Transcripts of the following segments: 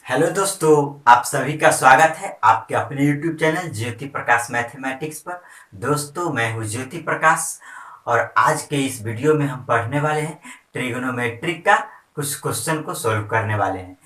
Hello दोस्तों, आप सभी का स्वागत है आपके अपने YouTube channel Jyoti Prakash mathematics पर। दोस्तों, मैं हूँ ज्योति प्रकाश और आज के इस वीडियो में हम पढ़ने वाले हैं ट्रिग्नोमेट्रिक का कुछ क्वेश्चन को सॉल्व करने वाले हैं।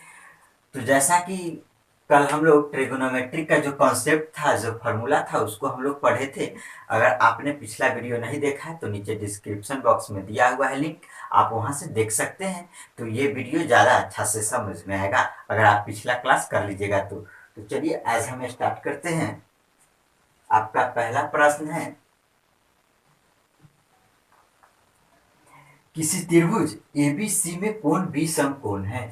तो जैसा कि कल हम लोग ट्रिगोनोमेट्री का जो कॉन्सेप्ट था, जो फॉर्मूला था, उसको हम लोग पढ़े थे। अगर आपने पिछला वीडियो नहीं देखा है तो नीचे डिस्क्रिप्शन बॉक्स में दिया हुआ है लिंक, आप वहां से देख सकते हैं। तो ये वीडियो ज़्यादा अच्छा से समझ में आएगा अगर आप पिछला क्लास कर लीजिएगा तो चलिए आज हम स्टार्ट करते हैं। आपका पहला प्रश्न है, किसी त्रिभुज एबीसी में कोण बी समकोण है।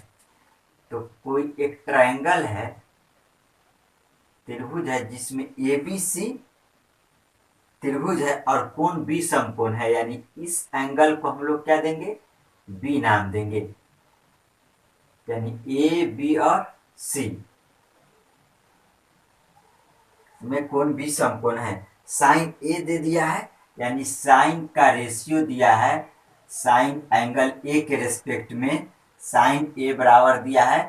तो कोई एक ट्रायंगल है, त्रिभुज है जिसमें एबीसी त्रिभुज है और कोण बी समकोण है, यानी इस एंगल को हम लोग क्या देंगे, बी नाम देंगे। यानी ए बी और सी में कोण बी समकोण है। साइन ए दे दिया है, यानी साइन का रेशियो दिया है। साइन एंगल ए के रेस्पेक्ट में साइन ए बराबर दिया है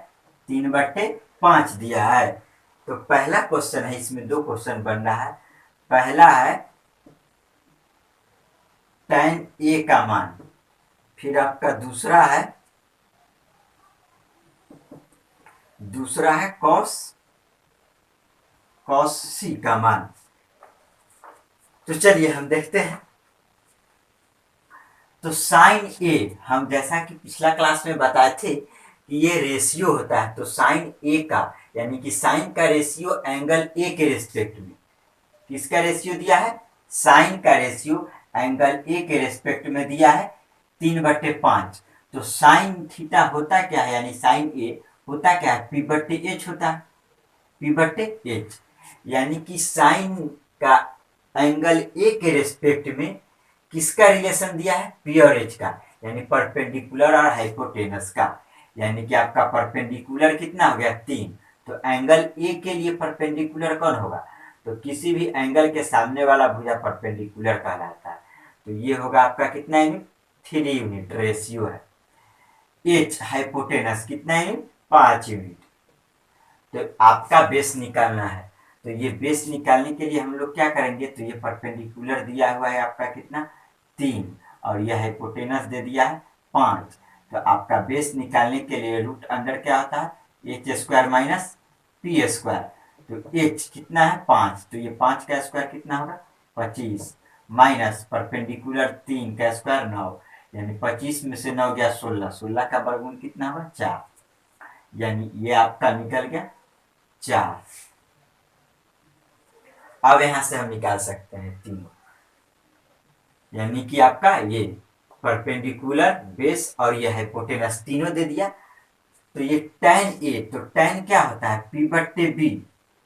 3/5 दिया है। तो पहला क्वेश्चन है, इसमें दो क्वेश्चन बन रहा है। पहला है tan ए का मान, फिर आपका दूसरा है cos सी का मान। तो चलिए हम देखते हैं। तो साइन ए, हम जैसा कि पिछला क्लास में बताए थे कि ये रेशियो होता है। तो साइन ए का, यानी कि साइन का रेशियो एंगल ए के रेस्पेक्ट में, किसका रेशियो दिया है, साइन का रेशियो एंगल ए के रेस्पेक्ट में दिया है 3/5। तो साइन थीटा होता क्या है, यानी साइन ए होता क्या है, p/h होता है, p/h। यानी कि साइन का एंगल ए के रेस्पेक्ट में किसका रिलेशन दिया है, पी और एच का, यानी परपेंडिकुलर और हाइपोटेनस का। यानी कि आपका परपेंडिकुलर कितना हो गया, 3। तो एंगल ए के लिए परपेंडिकुलर कौन होगा, तो किसी भी एंगल के सामने वाला भुजा परपेंडिकुलर कहलाता है। तो ये होगा आपका कितना यूनिट, 3 यूनिट रेशियो है। एच हाइपोटेनस कितना यूनिट, 5 यूनिट। तो आपका बेस निकालना है। तो ये बेस निकालने के लिए हम लोग क्या करेंगे, तो ये परपेंडिकुलर दिया हुआ है आपका कितना, 3, और यह हाइपोटेनस दे दिया है 5। तो आपका बेस निकालने के लिए रूट अंडर क्या होता है, h² माइनस p²। तो h कितना है, 5। तो ये 5 का स्क्वायर कितना होगा, 25, माइनस परपेंडिकुलर 3 का स्क्वायर 9, यानी 25 में से 9 गया 16, 16 का वर्गमूल कितना होगा, 4। यानी ये आपका निकल गया 4। अब यहां से हम निकाल सकते हैं तीनों, यानी कि आपका ये परपेंडिकुलर, बेस और ये हाइपोटेनस तीनों दे दिया। तो ये tan ए, तो tan क्या होता है, p/b,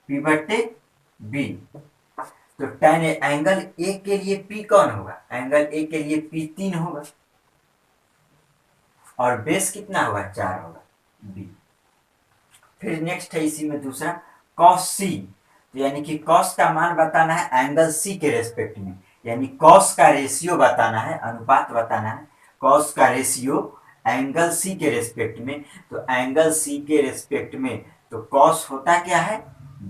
p/b। तो tan ए, एंगल ए के लिए p कौन होगा, एंगल ए के लिए p 3 होगा, और बेस कितना होगा, 4 होगा, b। फिर नेक्स्ट है इसी में दूसरा cos c। तो यानी कि cos का मान बताना है एंगल c के रेस्पेक्ट में, यानी cos का रेशियो बताना है, अनुपात बताना है cos का रेशियो एंगल c के रेस्पेक्ट में। तो एंगल c के रेस्पेक्ट में तो cos होता क्या है,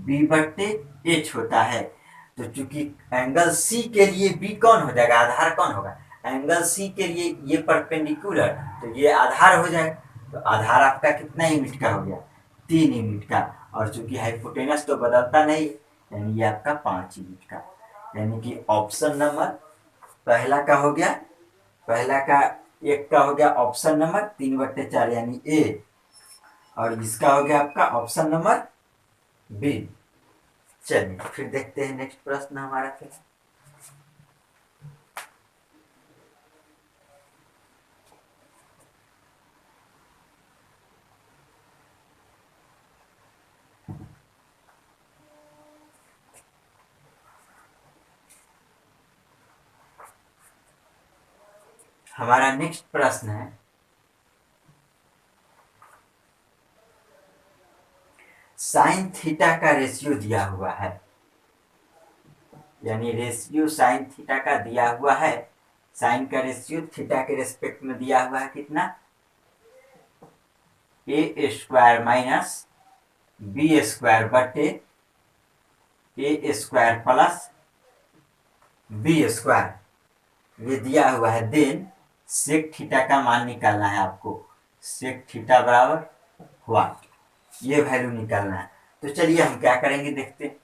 b/h होता है। तो चूंकि एंगल c के लिए b कौन हो जाएगा, आधार कौन होगा, एंगल c के लिए ये परपेंडिकुलर, तो ये आधार हो जाएगा। तो आधार आपका कितना यूनिट का हो गया, 3 यूनिट का। और चूंकि हाइपोटेनस तो बदलता नहीं, यानी ये आपका 5 यूनिट का। यानी कि ऑप्शन नंबर पहला का हो गया, पहला का एक का हो गया ऑप्शन नंबर 3/4 यानी ए, और इसका हो गया आपका ऑप्शन नंबर बी। चलिए फिर देखते हैं नेक्स्ट प्रश्न हमारा क्या। हमारा नेक्स्ट प्रश्न है, साइन थीटा का रेशियो दिया हुआ है, यानी रेशियो साइन थीटा का दिया हुआ है। साइन का रेशियो थीटा के रेस्पेक्ट में दिया हुआ है कितना, a² माइनस बी स्क्वायर बटे ए स्क्वायर प्लस बी स्क्वायर ये दिया हुआ है। देन सेक थीटा का मान निकालना है आपको। सेक थीटा बराबर व्हाट, ये वैल्यू निकालना है। तो चलिए हम क्या करेंगे देखते हैं।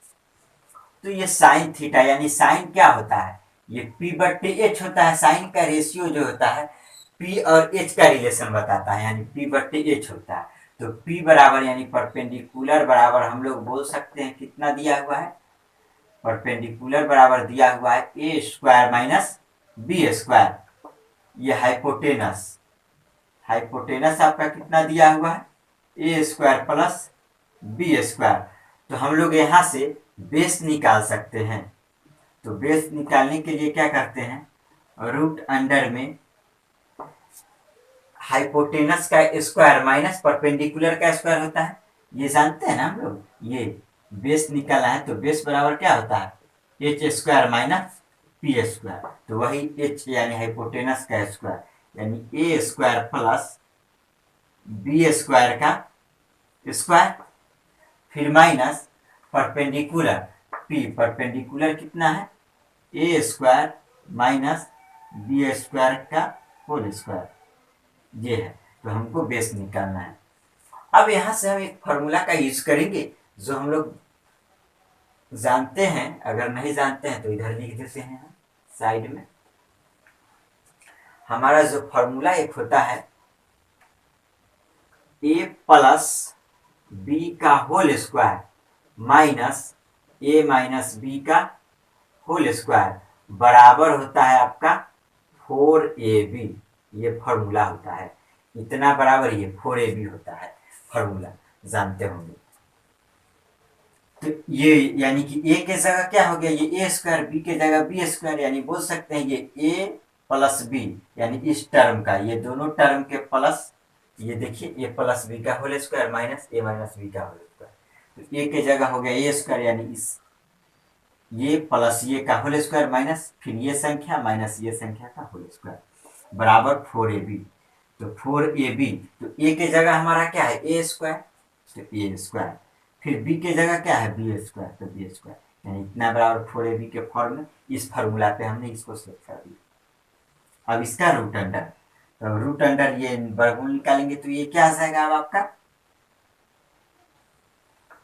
तो ये साइन थीटा यानी साइन क्या होता है, ये पी बट्टे एच होता है। साइन का रेशियो जो होता है पी और एच का रिलेशन बताता है, यानी पी बट्टे एच होता है। तो पी बराबर यानी परपेंडिकुलर बराबर हम लोग बोल सकते हैं कितना दिया हुआ है, परपेंडिकुलर बराबर दिया हुआ है ए स्क्वायर माइनस बी स्क्वायर। ये हाइपोटेनस, हाइपोटेनस आपका कितना दिया हुआ है, ए स्क्वायर प्लस बी स्क्वायर। तो हम लोग यहाँ से बेस निकाल सकते हैं। तो बेस निकालने के लिए क्या करते हैं, रूट अंडर में हाइपोटेनस का स्क्वायर माइनस परपेंडिकुलर का स्क्वायर होता है, ये जानते हैं ना हम लोग। ये बेस निकाला है तो बेस बराबर क्या होता है, H square minus P square. तो वही एच यानी हाइपोटेनस का स्क्वायर यानी ए स्क्वायर प्लस बी स्क्वायर का स्क्वायर, फिर माइनस परपेंडिकुलर पी, परपेंडिकुलर कितना है ए स्क्वायर माइनस बी स्क्वायर का होल स्क्वायर, ये है। तो हमको बेस निकालना है। अब यहां से हम एक फॉर्मूला का यूज करेंगे जो हम लोग जानते हैं। अगर नहीं जानते हैं तो इधर लिख देते हैं साइड में। हमारा जो फॉर्मूला एक होता है ए प्लस बी का होल स्क्वायर माइनस ए माइनस बी का होल स्क्वायर बराबर होता है आपका 4ab। ये फॉर्मूला होता है, इतना बराबर ये 4ab होता है फॉर्मूला, जानते होंगे। तो ये यानी कि ए के जगह क्या हो गया, ये ए स्क्वायर, बी के जगह बी स्क्वायर, यानी बोल सकते हैं ये ए प्लस बी यानी इस टर्म का, ये दोनों टर्म के प्लस, ये देखिए ए प्लस बी का होल स्क्वायर माइनस ए माइनस बी का होल स्क्वायर। तो ए के जगह हो गया ए स्क्वायर यानी इस ये प्लस ये का होल स्क्वायर माइनस फिर ये संख्या माइनस ये संख्या का होल स्क्वायर बराबर 4ab। तो 4ab, तो ए के जगह हमारा क्या है ए स्क्वायर, तो ए स्क्वायर, फिर बी के जगह क्या है बी स्क्वायर, तो बी स्क्वायर, यानी इतना बराबर 4ab के फॉर्म में इस फॉर्मूला पे हमने इसको सेट कर दिया। अब इसका रूट अंडर, तो रूट अंडर ये वर्गमूल निकालेंगे तो ये क्या आ जाएगा अब आपका,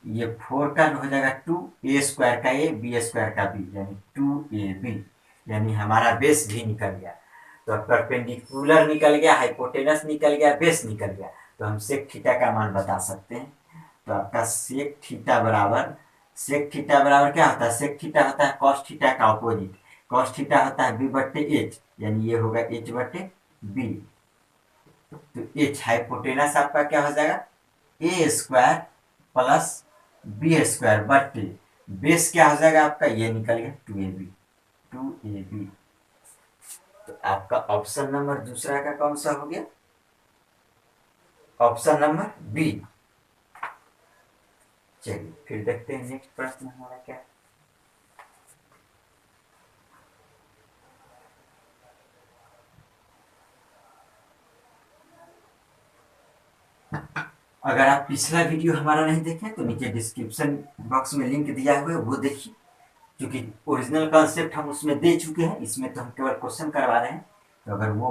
ये 4 का हो जाएगा 2 ए स्क्वायर का ए बी स्क्वायर का बी यानी 2ab, यानी हमारा बेस भी निकल गया। तो परपेंडिकुलर निकल गया, हाइपोटेनस निकल गया, बेस निकल गया। तो हम सेक थीटा का मान बता सकते हैं। तो आपका सेक थीटा बराबर, सेक थीटा बराबर क्या होता है, सेक थीटा होता है कॉस थीटा का अपोजिट। कॉस थीटा होता है बी बट्टे एच, यानी ये होगा एच बट्टे बी। तो एच हाइपोटेनस आपका क्या हो जाएगा ए स्क्वायर प्लस बी स्क्वायर बट्टे बेस क्या हो जाएगा आपका, ये निकल गया 2ab। तो आपका ऑप्शन नंबर दूसरा का कौन सा हो गया, ऑप्शन नंबर बी। चलिए फिर देखते हैं नेक्स्ट प्रश्न हमारा क्या है। अगर आप पिछला वीडियो हमारा नहीं देखें तो नीचे डिस्क्रिप्शन बॉक्स में लिंक दिया हुआ है, वो देखिए, क्योंकि ओरिजिनल कॉन्सेप्ट हम उसमें दे चुके हैं, इसमें तो हम केवल क्वेश्चन करवा रहे हैं। तो अगर वो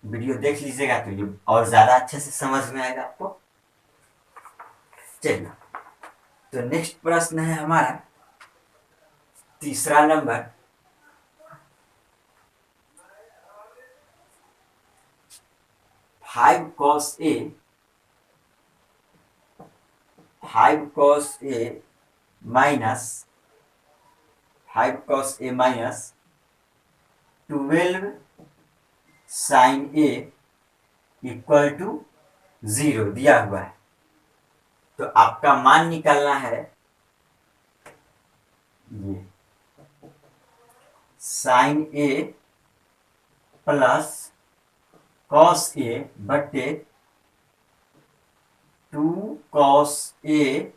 वीडियो देख लीजिएगा तो ये और ज्यादा अच्छे से समझ में आएगा आपको। चलिए तो नेक्स्ट प्रश्न है हमारा तीसरा number, five cos A minus 12 sine A equal to 0 दिया हुआ है। तो आपका मान निकालना है ये sign A plus cos A बट्टे 2 कॉस ए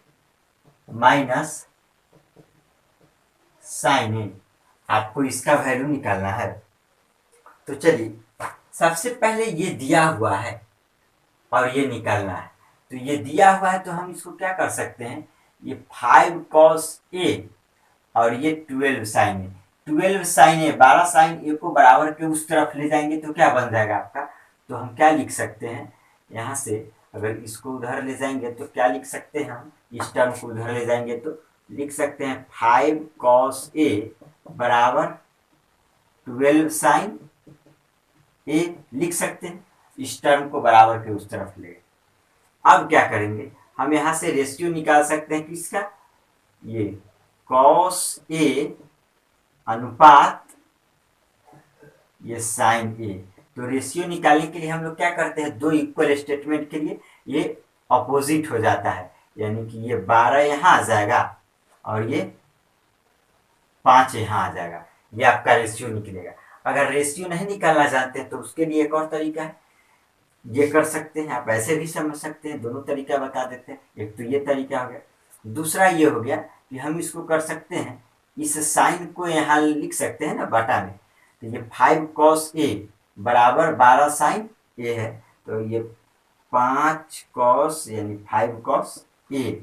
माइनस साइन ए, आपको इसका वैल्यू निकालना है। तो चलिए सबसे पहले ये दिया हुआ है और ये निकालना है। तो ये दिया हुआ है, तो हम इसको क्या कर सकते हैं, ये 5 cos A और ये 12 sin A, 12 sin A 12 sin A को बराबर के उस तरफ ले जाएंगे तो क्या बन जाएगा आपका, तो हम क्या लिख सकते हैं यहाँ से, अगर इसको उधर ले जाएंगे तो क्या लिख सकते हैं हम, इस टर्म को उधर ले जाएंगे तो लिख सकते हैं 5 cos A बराबर 12 sin A लिख सकते हैं, इस टर्म को बराबर के उस तरफ ले। अब क्या करेंगे, हम यहाँ से रेशियो निकाल सकते हैं किसका, ये cos A अनुपात ये sin A। तो रेशियो निकालने के लिए हम लोग क्या करते हैं, दो इक्वल स्टेटमेंट के लिए ये अपोजिट हो जाता है, यानी कि ये 12 यहाँ आ जाएगा और ये 5 यहाँ आ जाएगा, ये आपका रेशियो निकलेगा। अगर रेशियो नहीं निकालना जानते हैं तो उसके लिए एक और तरीका है, ये कर सकते हैं, आप ऐसे भी समझ सकते हैं, दोनों तरीका बता देते हैं। एक तो ये तरीका हो गया, दूसरा ये हो गया कि हम इसको कर सकते हैं, इस साइन को यहाँ लिख सकते हैं ना बटा में, तो ये 5 cos A बराबर 12 sin A है, तो ये 5 cos यानी 5 cos A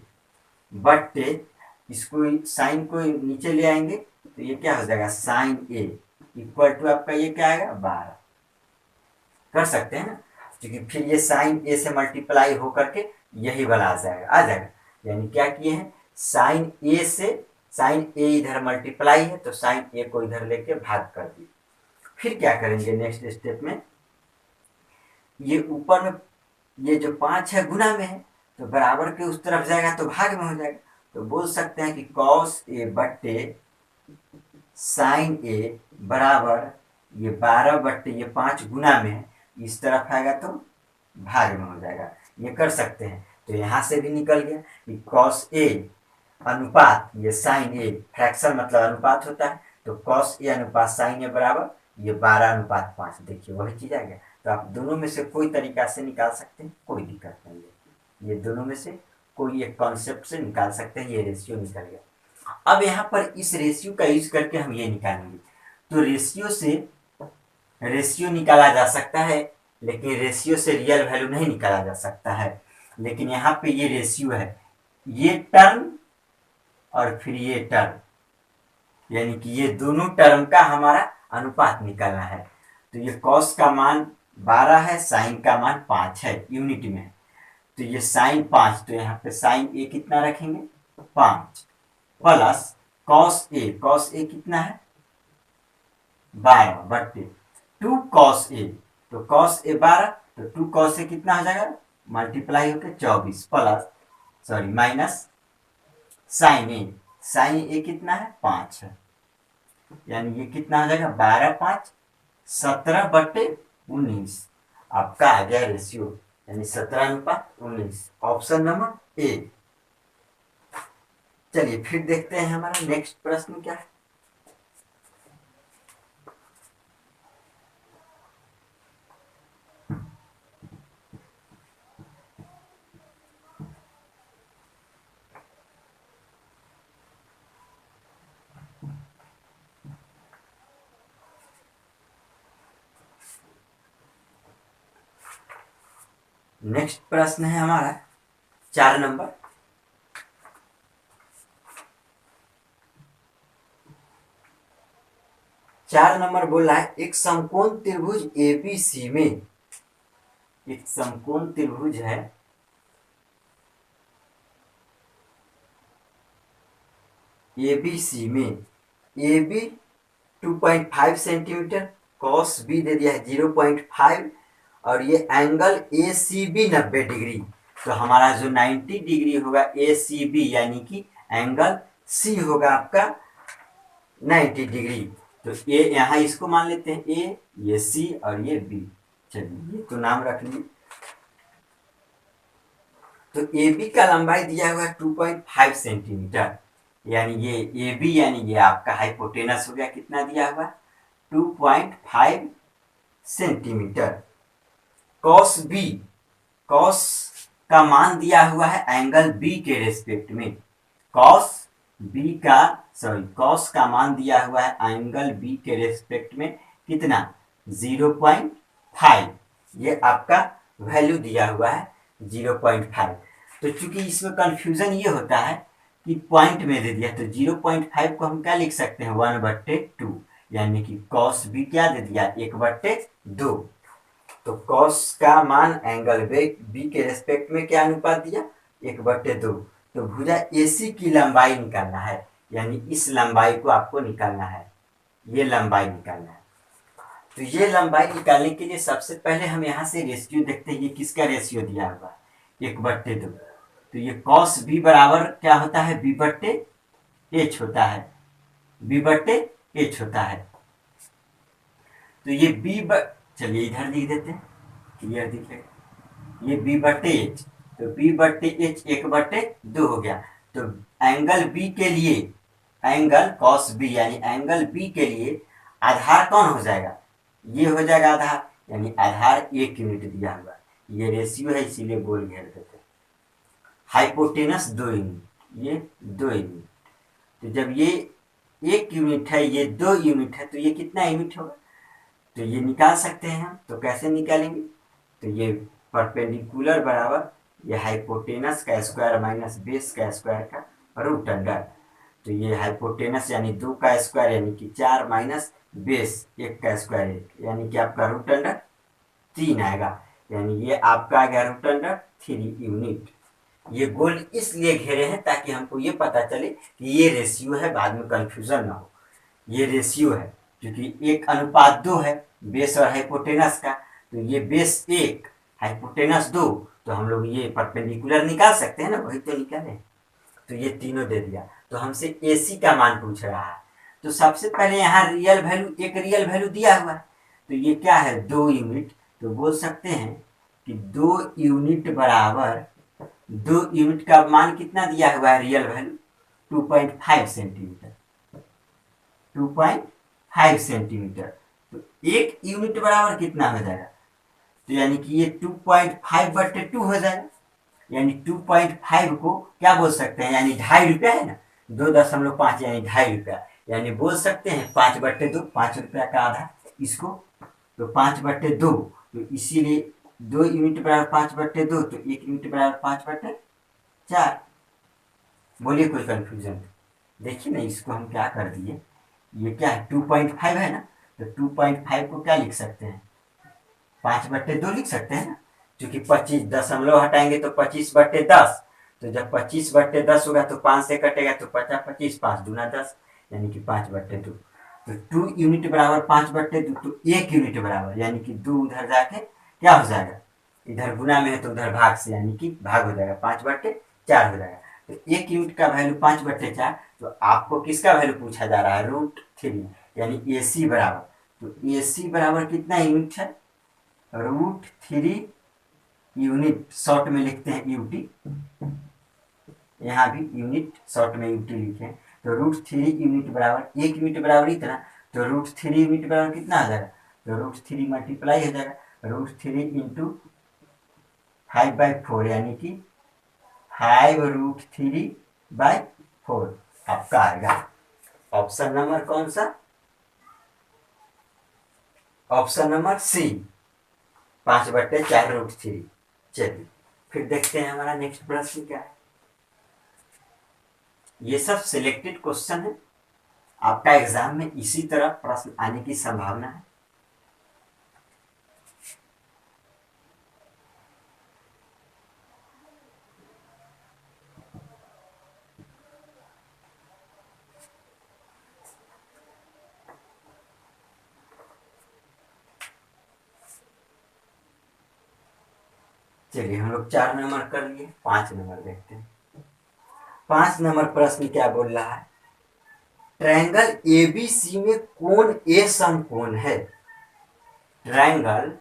बट्टे इसको साइन को नीचे ले आएंगे तो ये क्या हो जाएगा sin A इक्वल टू आपका ये क्या आएगा 12, कर सकते हैं ना, क्योंकि फिर ये साइन ए से मल्टीप्लाई होकर के यही वाला आ जाएगा, यानी क्या किए हैं, साइन ए से साइन ए इधर मल्टीप्लाई है तो साइन ए को इधर लेके भाग कर दिए। फिर क्या करेंगे नेक्स्ट स्टेप में, ये ऊपर में ये जो 5 है गुना में है तो बराबर के उस तरफ जाएगा तो भाग में हो जाएगा, तो बोल सकते हैं कि cos A बट्टे साइन ए बराबर ये 12 बट्टे ये 5 गुना में है, इस तरफ आएगा तो भाग में हो जाएगा, ये कर सकते हैं। तो यहाँ से भी निकल गया कि cos A अनुपात ये sin A, फ्रैक्शन मतलब अनुपात होता है, तो cos A अनुपात sin A बराबर ये 12 अनुपात 5, देखिए वही चीज आ गया। तो आप दोनों में से कोई तरीका से निकाल सकते हैं, कोई दिक्कत नहीं है, ये दोनों में से कोई एक कॉन्सेप्ट से निकाल सकते हैं, ये रेशियो निकल गया। अब यहाँ पर इस रेशियो का यूज करके हम ये निकालेंगे, तो रेशियो से रेशियो निकाला जा सकता है, लेकिन रेशियो से रियल वैल्यू नहीं निकाला जा सकता है। लेकिन यहाँ पे ये रेशियो है, ये टर्म और फिर ये टर्म, यानी कि ये दोनों टर्म का हमारा अनुपात निकालना है। तो ये cos का मान 12 है, साइन का मान 5 है, यूनिट में है, तो ये साइन 5, तो यहाँ पे साइन ए कितना रखेंगे 5 प्लस cos A कितना है 12 बट्टे 2 cos A, तो cos A 12 तो 2 cos A कितना हो जाएगा मल्टीप्लाई होकर 24 प्लस माइनस साइन ए कितना है 5 है, यानी ये कितना हो जाएगा 12 5 17 बट्टे 19, आपका आ गया रेशियो, यानी 17 अनुपात 19, ऑप्शन नंबर ए। चलिए फिर देखते हैं हमारा नेक्स्ट प्रश्न क्या है। नेक्स्ट प्रश्न है हमारा 4 नंबर, बोल रहा है एक समकोण त्रिभुज एबीसी में, एक समकोण त्रिभुज है एबीसी में, A B 2.5 centimetre, cos B दे दिया है 0.5 और ये angle A C B 90 degree, तो हमारा जो 90 डिग्री होगा ए सी बी यानी कि एंगल सी होगा आपका 90 डिग्री। तो ए यहाँ इसको मान लेते हैं ए, ये सी और ये बी, चलिए ये तो नाम रख लीजिए। तो ए बी का लंबाई दिया हुआ है 2.5 सेंटीमीटर, यानी ये ए बी यानी ये आपका हाइपोटेनस हो गया, कितना दिया हुआ 2.5 सेंटीमीटर। कॉस बी, कॉस का मान दिया हुआ है एंगल बी के रेस्पेक्ट में, कॉस का मान दिया हुआ है एंगल बी के रेस्पेक्ट में कितना 0.5, ये आपका वैल्यू दिया हुआ है। 0.5। तो चूंकि इसमें कंफ्यूजन ये होता है कि पॉइंट में दे दिया, तो 0.5 को हम क्या लिख सकते हैं 1/2, यानी कि कॉस बी क्या दे दिया 1/2। तो कॉस का मान एंगल बी के रेस्पेक्ट में क्या अनुपात दिया 1/2। तो भुजा एसी की लंबाई निकालना है, यानी इस लंबाई को आपको निकालना है, ये लंबाई निकालना है। तो ये लंबाई निकालने के लिए सबसे पहले हम यहाँ से रेशियो देखते हैं, ये किसका रेशियो दिया हुआ 1/2। तो ये कॉस बी बराबर क्या होता है b/h होता है, b/h होता है। तो ये चलिए इधर लिख देते हैं, क्लियर दिखेगा, ये b/h। तो b/h 1/2 हो गया। तो एंगल बी के लिए, एंगल कॉस बी यानी एंगल बी के लिए आधार कौन हो जाएगा, ये हो जाएगा आधार, यानी आधार 1 यूनिट दिया हुआ, ये रेशियो है इसीलिए गोल घेर देते हैं। हाइपोटेनस 2 यूनिट, ये 2 यूनिट। तो जब ये 1 यूनिट है, ये 2 यूनिट है, तो ये कितना यूनिट होगा, तो ये निकाल सकते हैं हम। तो कैसे निकालेंगे, तो ये परपेंडिकुलर बराबर ये हाइपोटेनस का स्क्वायर माइनस बेस का स्क्वायर का रूट अंडर। तो ये हाइपोटेनस यानी 2 का स्क्वायर यानी कि 4 माइनस बेस 1 का स्क्वायर 1, यानी कि आपका रूट अंडर 3 आएगा, यानी ये आपका आ गया रूट अंडर 3 यूनिट। ये गोल इसलिए घेरे हैं ताकि हमको ये पता चले कि ये रेशियो है, बाद में कंफ्यूजन ना हो। ये रेशियो है क्योंकि 1:2 है बेस और हाइपोटेनस का, तो ये बेस 1 हाइपोटेनस 2, तो हम लोग ये परपेंडिकुलर निकाल सकते हैं ना, वही तो निकाले। तो ये तीनों दे दिया। तो हमसे एसी का मान पूछ रहा है, तो सबसे पहले यहाँ रियल वैल्यू, एक रियल वैल्यू दिया हुआ है, तो ये क्या है 2 यूनिट। तो बोल सकते हैं कि 2 यूनिट बराबर, 2 यूनिट का मान कितना दिया हुआ है रियल वैल्यू 2.5 सेंटीमीटर, 2.5 सेंटीमीटर। तो 1 यूनिट बराबर कितना हो जाएगा, तो यानी कि ये 2.5/2 हो जाएगा, यानी 2.5 को क्या बोल सकते हैं, यानी 2.5 रुपया है ना, 2.5 यानी 2.5 रुपया, यानी बोल सकते हैं 5/2, 5 रुपया का आधा इसको, तो 5/2। तो इसीलिए 2 यूनिट बराबर 5/2, तो 1 यूनिट बराबर 5/4। बोलिए कोई कंफ्यूजन, देखिए ना इसको हम क्या कर दिए, ये क्या है 2.5 है ना, तो 2.5 को क्या लिख सकते हैं 5/2 लिख सकते हैं ना, क्योंकि 25 दशमलव हटाएंगे तो 25/10, तो जब 25/10 होगा तो 5 से कटेगा तो 50 25, 5 दूना 10, यानी कि 5/2। तो 2 यूनिट बराबर 5/2, तो 1 यूनिट बराबर यानी कि 2 उधर जाके क्या हो जाएगा, इधर गुना में है तो उधर भाग से, यानी कि भाग हो जाएगा 5/4 हो जाएगा। तो 1 यूनिट का वैल्यू 5/4। तो आपको किसका वैल्यू पूछा जा रहा है √3, यानी एसी बराबर, तो एसी बराबर कितना यूनिट है √3 यूनिट, शॉर्ट में लिखते हैं यूटी, यहाँ भी यूनिट शॉर्ट में यूटी लिखे, तो √3 यूनिट बराबर 1 यूनिट बराबर इतना, तो √3 यूनिट बराबर कितना आ जाएगा, तो √3 मल्टीप्लाई हो जाएगा, √3 इंटू 5/4, यानी कि 5√3/4 आपका आएगा। ऑप्शन नंबर कौन सा, ऑप्शन नंबर सी 5/4 √3। चलिए फिर देखते हैं हमारा नेक्स्ट प्रश्न क्या है। ये सब सिलेक्टेड क्वेश्चन है, आपका एग्जाम में इसी तरह प्रश्न आने की संभावना है। चलिए हम लोग 4 नंबर कर लिए, 5 नंबर देखते हैं। 5 नंबर प्रश्न क्या बोल रहा है, ट्रायंगल एबीसी में कोण ए समकोण है। ट्रायंगल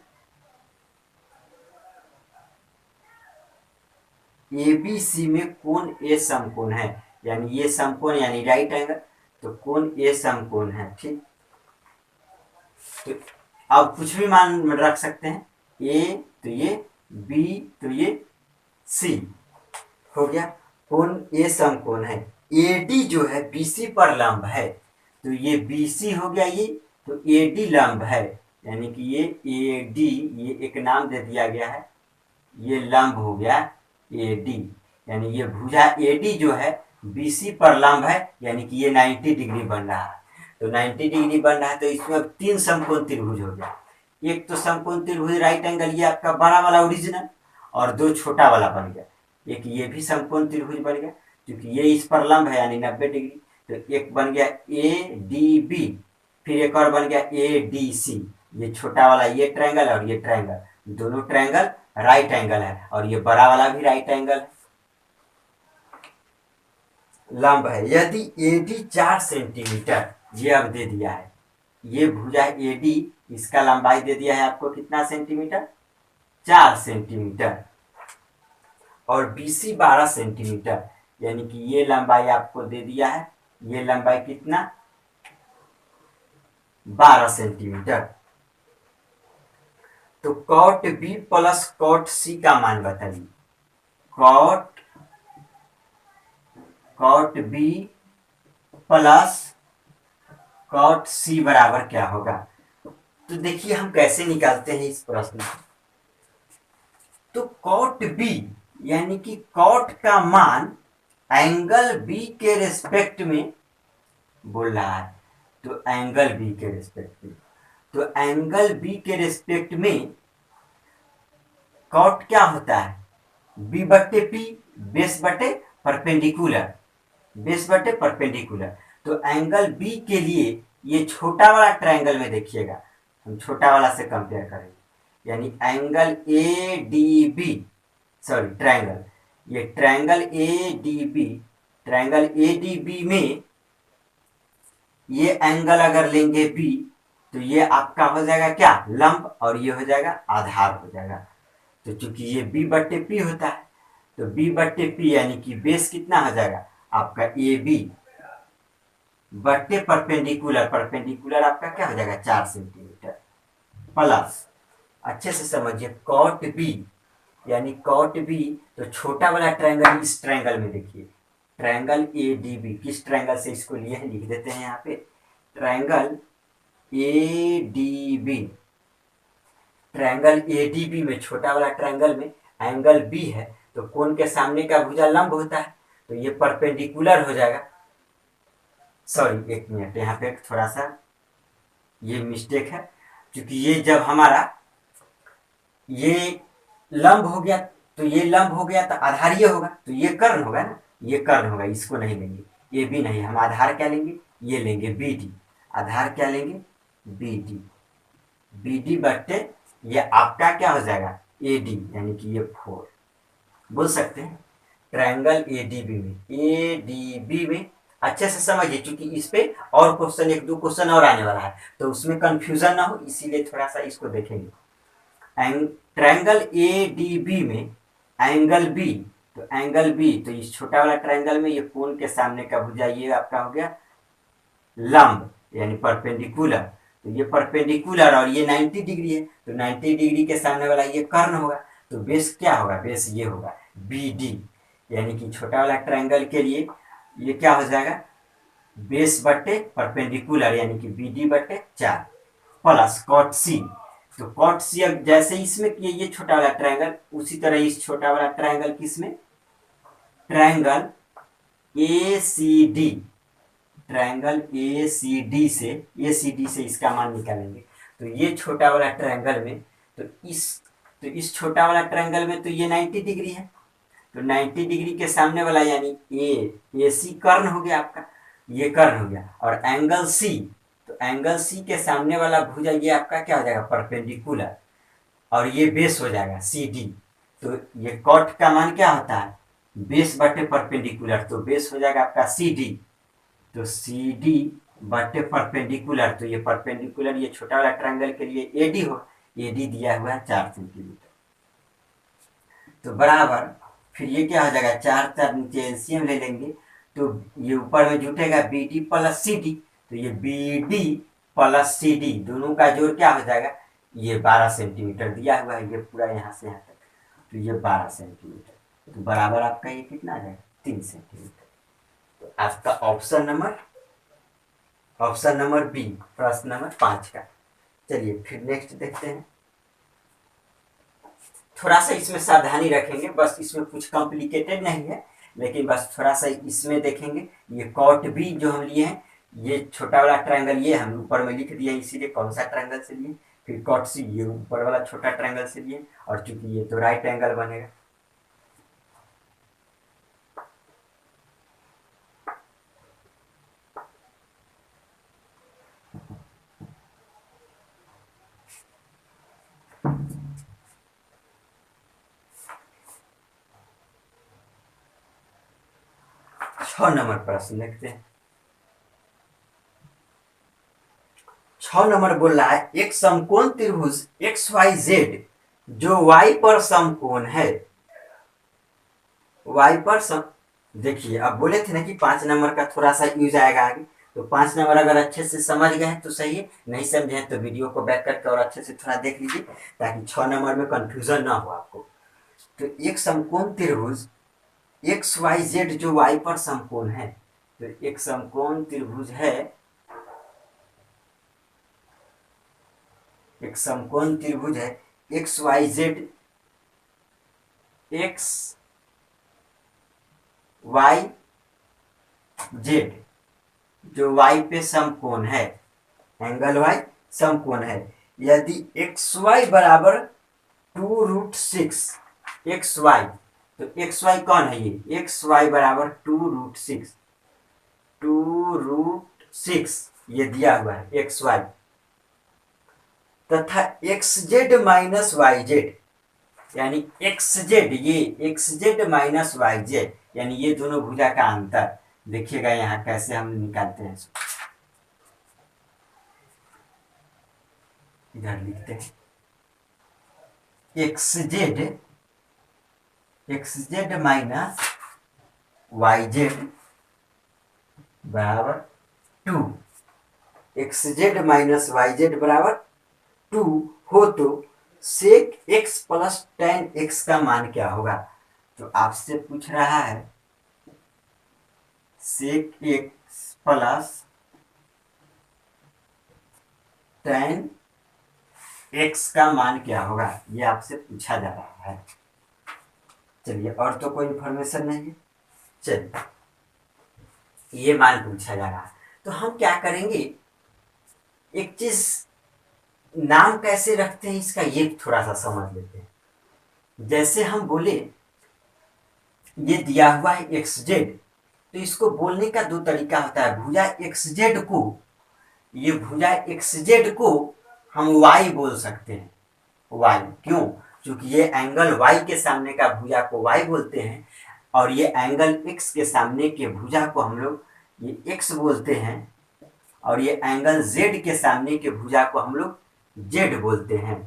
एबीसी में कोण ए समकोण है, यानी ये समकोण यानी राइट एंगल, तो कोण ए समकोण है, ठीक। तो अब कुछ भी मान रख सकते हैं, ए तो ये, बी तो ये, सी हो गया। कोण ए समकोण है, एडी जो है बीसी पर लंब है, तो ये बीसी हो गया ये, तो एडी लंब है, यानी कि ये एडी, ये एक नाम दे दिया गया है, ये लंब हो गया AD, यानी ये भुजा AD जो है BC पर लंब है, यानी कि ये 90 डिग्री बन रहा है। तो 90 डिग्री बन रहा है तो इसमें अब 3 समकोण त्रिभुज हो गया। एक तो समकोण त्रिभुज राइट एंगल, ये आपका बड़ा वाला ओरिजिनल, और 2 छोटा वाला बन गया। एक ये भी समकोण त्रिभुज बन गया क्योंकि ये इस पर लंब है यानी 90 डिग्री। तो एक बन गया ADB, फिर एक और बन गया ADC। ये छोटा वाला ये ट्रायंगल और ये ट्रायंगल, दोनों ट्रायंगल राइट एंगल है, और ये बड़ा वाला भी राइट एंगल है, लंब है। यदि AD 4 सेंटीमीटर, ये अब दे दिया है, ये भुजा AD, इसका लंबाई दे दिया है आपको कितना सेंटीमीटर, 4 सेंटीमीटर, और BC 12 सेंटीमीटर, यानी कि ये लंबाई आपको दे दिया है, ये लंबाई कितना, 12 सेंटीमीटर। तो cot B plus cot C का मान बताइए। Cot B plus cot C बराबर क्या होगा। तो देखिए हम कैसे निकालते हैं इस प्रश्न को। तो कॉट B यानी कि कॉट का मान एंगल B के रेस्पेक्ट में बोल रहा है, तो एंगल B के रेस्पेक्ट में, तो एंगल B के रेस्पेक्ट में कॉट क्या होता है, B बट्टे P, बेस बटे परपेंडिकुलर, बेस बटे परपेंडिकुलर। तो एंगल B के लिए ये छोटा वाला ट्रायंगल में देखिएगा, हम छोटा वाला से कंपेयर करेंगे, यानी एंगल ADB, सॉरी ट्रायंगल, ये ट्रायंगल ADB, ट्रायंगल ADB में ये एंगल अगर लेंगे B, तो ये आपका हो जाएगा क्या, लंब, और ये हो जाएगा आधार हो जाएगा। तो चूंकि ये B बट्टे P होता है, तो B बट्टे P यानी कि बेस कितना हो जाएगा आपका AB बट्टे परपेंडिकुलर, परपेंडिकुलर आपका क्या हो जाएगा 4 सेंटीमीटर, प्लस, अच्छे से समझिए, कॉट B, यानी कॉट B, तो छोटा वाला ट्रायंगल इस ट्रायंगल में देखिए, ट्रायंगल ADB, किस ट्रायंगल से इसको लिए हैं लिख देते हैं यहाँ पे, ट्रायंगल ADB, ट्रायंगल ADB में छोटा वाला ट्रायंगल में एंगल B है, तो कोण के सामने का भुजा लंब होता है, तो ये परपेंडिकुलर हो जाएगा। सॉरी एक मिनट, यहाँ पे थोड़ा सा ये मिस्टेक है, क्योंकि ये जब हमारा ये लंब हो गया, तो ये लंब हो गया तो आधार ये होगा, तो ये कर्ण होगा ना, ये कर्ण होगा, इसको नहीं लेंगे, ये भी नहीं, हम आधार क्या लेंगे, ये लेंगे BD, आधार क्या लेंगे BD, BD बट्टे ये आपका क्या हो जाएगा AD, यानी कि ये 4 बोल सकते हैं। ट्रायंगल ADB में अच्छे से समझिए, क्योंकि इस पे और क्वेश्चन, 1-2 क्वेश्चन और आने वाला है, तो उसमें कंफ्यूजन ना हो, इसीलिए थोड़ा सा इसको देखेंगे। ट्रायंगल ADB में एंगल B, तो एंगल B, तो इस छोटा वाला ट्रायंगल में ये कोण के सामने का भुजा ये आपका हो गया लंब, यानी परपेंडिकुलर, तो ये परपेंडिकुलर और ये 90 डिग्री है, तो 90 डिग्री के सामने वाला ये कर्ण होगा, तो बेस क्या होगा, बेस ये होगा BD, यानी कि छोटा वाला ट्रायंगल के लिए ये क्या हो जाएगा, बेस बट्टे परपेंडिकुलर, यानी कि BD बट्टे 4, प्लस कॉट C, तो कॉट C अब जैसे इसमें किए ये छोटा वाला ट्रायंगल, उसी तरह इस छोटा वाला ट्रायंगल किसमें, ट्रायंगल ACD, ट्रायंगल ACD से इसका मान निकालेंगे। तो ये छोटा वाला ट्रायंगल में, तो इस छोटा वाला ट्रायंगल में तो ये 90 डिग्री है, तो 90 डिग्री के सामने वाला यानी AC कर्ण हो गया आपका, ये कर्ण हो गया, और एंगल C, तो एंगल C के सामने वाला भुजा ये आपका क्या हो जाएगा परपेंडिकुलर, और ये बेस हो जाएगा CD, तो ये कॉट का मान क्या होता है बेस बटे परपेंडिकुलर, तो बेस हो जाएगा आपका CD, तो CD बटे परपेंडिकुलर, तो ये परपेंडिकुलर ये छोटा वाला ट्रायंगल के लिए AD हो, AD दिया हुआ है 4 सेंटीमीटर, तो बराबर, फिर ये क्या हो जाएगा 4 नीचे एलसीएम ले लेंगे, तो ये ऊपर में जुटेगा BD प्लस CD, तो ये BD प्लस CD दोनों का जोड़ क्या हो जाएगा, ये 12 सेंटीमीटर दिया हुआ है, ये पूरा यहाँ से यहाँ तक, तो ये 12 सेंटीमीटर, तो बराबर आपका ये कितना आ जाएगा 3 सेंटीमीटर। तो आपका ऑप्शन नंबर बी, प्रश्न नंबर 5 का। चलिए फिर नेक्स्ट देखते हैं। थोड़ा सा इसमें सावधानी रखेंगे, बस इसमें कुछ कॉम्प्लिकेटेड नहीं है, लेकिन बस थोड़ा सा इसमें देखेंगे। ये कॉट बी जो हम लिए हैं, ये छोटा वाला ट्रायंगल ये हम ऊपर में लिख दिए, इसीलिए कौन सा ट्रायंगल से लिए। फिर कॉट सी ये ऊपर वाला छोटा ट्रायंगल से लिए, और चूंकि ये तो राइट एंगल बनेगा। छह नंबर प्रश्न देखते हैं। 6 नंबर बोल रहा है एक समकोण त्रिभुज एक्स वाई जेड जो वाई पर समकोण है। वाई पर सम देखिए, अब बोले थे ना कि 5 नंबर का थोड़ा सा यूज आएगा आगे, तो 5 नंबर अगर अच्छे से समझ गए हैं तो सही है, नहीं समझे हैं तो वीडियो को बैक करके और अच्छे से थोड़ा देख लीजिए, ताकि 6 नंबर में कंफ्यूजन ना हो आपको। तो एक समकोण त्रिभुज एक्स वाई जेड जो वाई पर समकोण है, तो एक समकोण त्रिभुज है, एक समकोण त्रिभुज है X Y Z, X Y Z जो वाई पे समकोण है, एंगल वाई समकोण है। यदि एक्स वाई बराबर 2√6 एक्स वाई, तो एक्स वाई कौन है, ये एक्स वाई बराबर 2√6, 2√6 ये दिया हुआ है एक्स वाई, तथा X Z minus Y Z, यानी एक्स जेड, ये X Z minus Y Z, यानी ये दोनों भुजा का अंतर। देखिएगा यहाँ कैसे हम निकालते हैं, इधर लिखते हैं X Z minus Y Z बराबर 2, X Z minus Y Z बराबर 2 हो तो sec X plus tan X का मान क्या होगा। तो आपसे पूछ रहा है sec X plus tan X का मान क्या होगा, ये आपसे पूछा जा रहा है। चलिए, और तो कोई इंफॉर्मेशन नहीं है, चलिए ये मान पूछा जा रहा है, तो हम क्या करेंगे, एक चीज नाम कैसे रखते हैं इसका ये थोड़ा सा समझ लेते हैं। जैसे हम बोले ये दिया हुआ है एक्स जेड, तो इसको बोलने का दो तरीका होता है। भुजा एक्स जेड को, ये भुजा एक्स जेड को हम वाई बोल सकते हैं, वाई क्यों, क्योंकि ये एंगल वाई के सामने का भुजा को वाई बोलते हैं, और ये एंगल एक्स के सामने के भुजा को हम लोग ये एक्स बोलते हैं, और ये एंगल जेड के सामने के भुजा को हम लोग जेड बोलते हैं।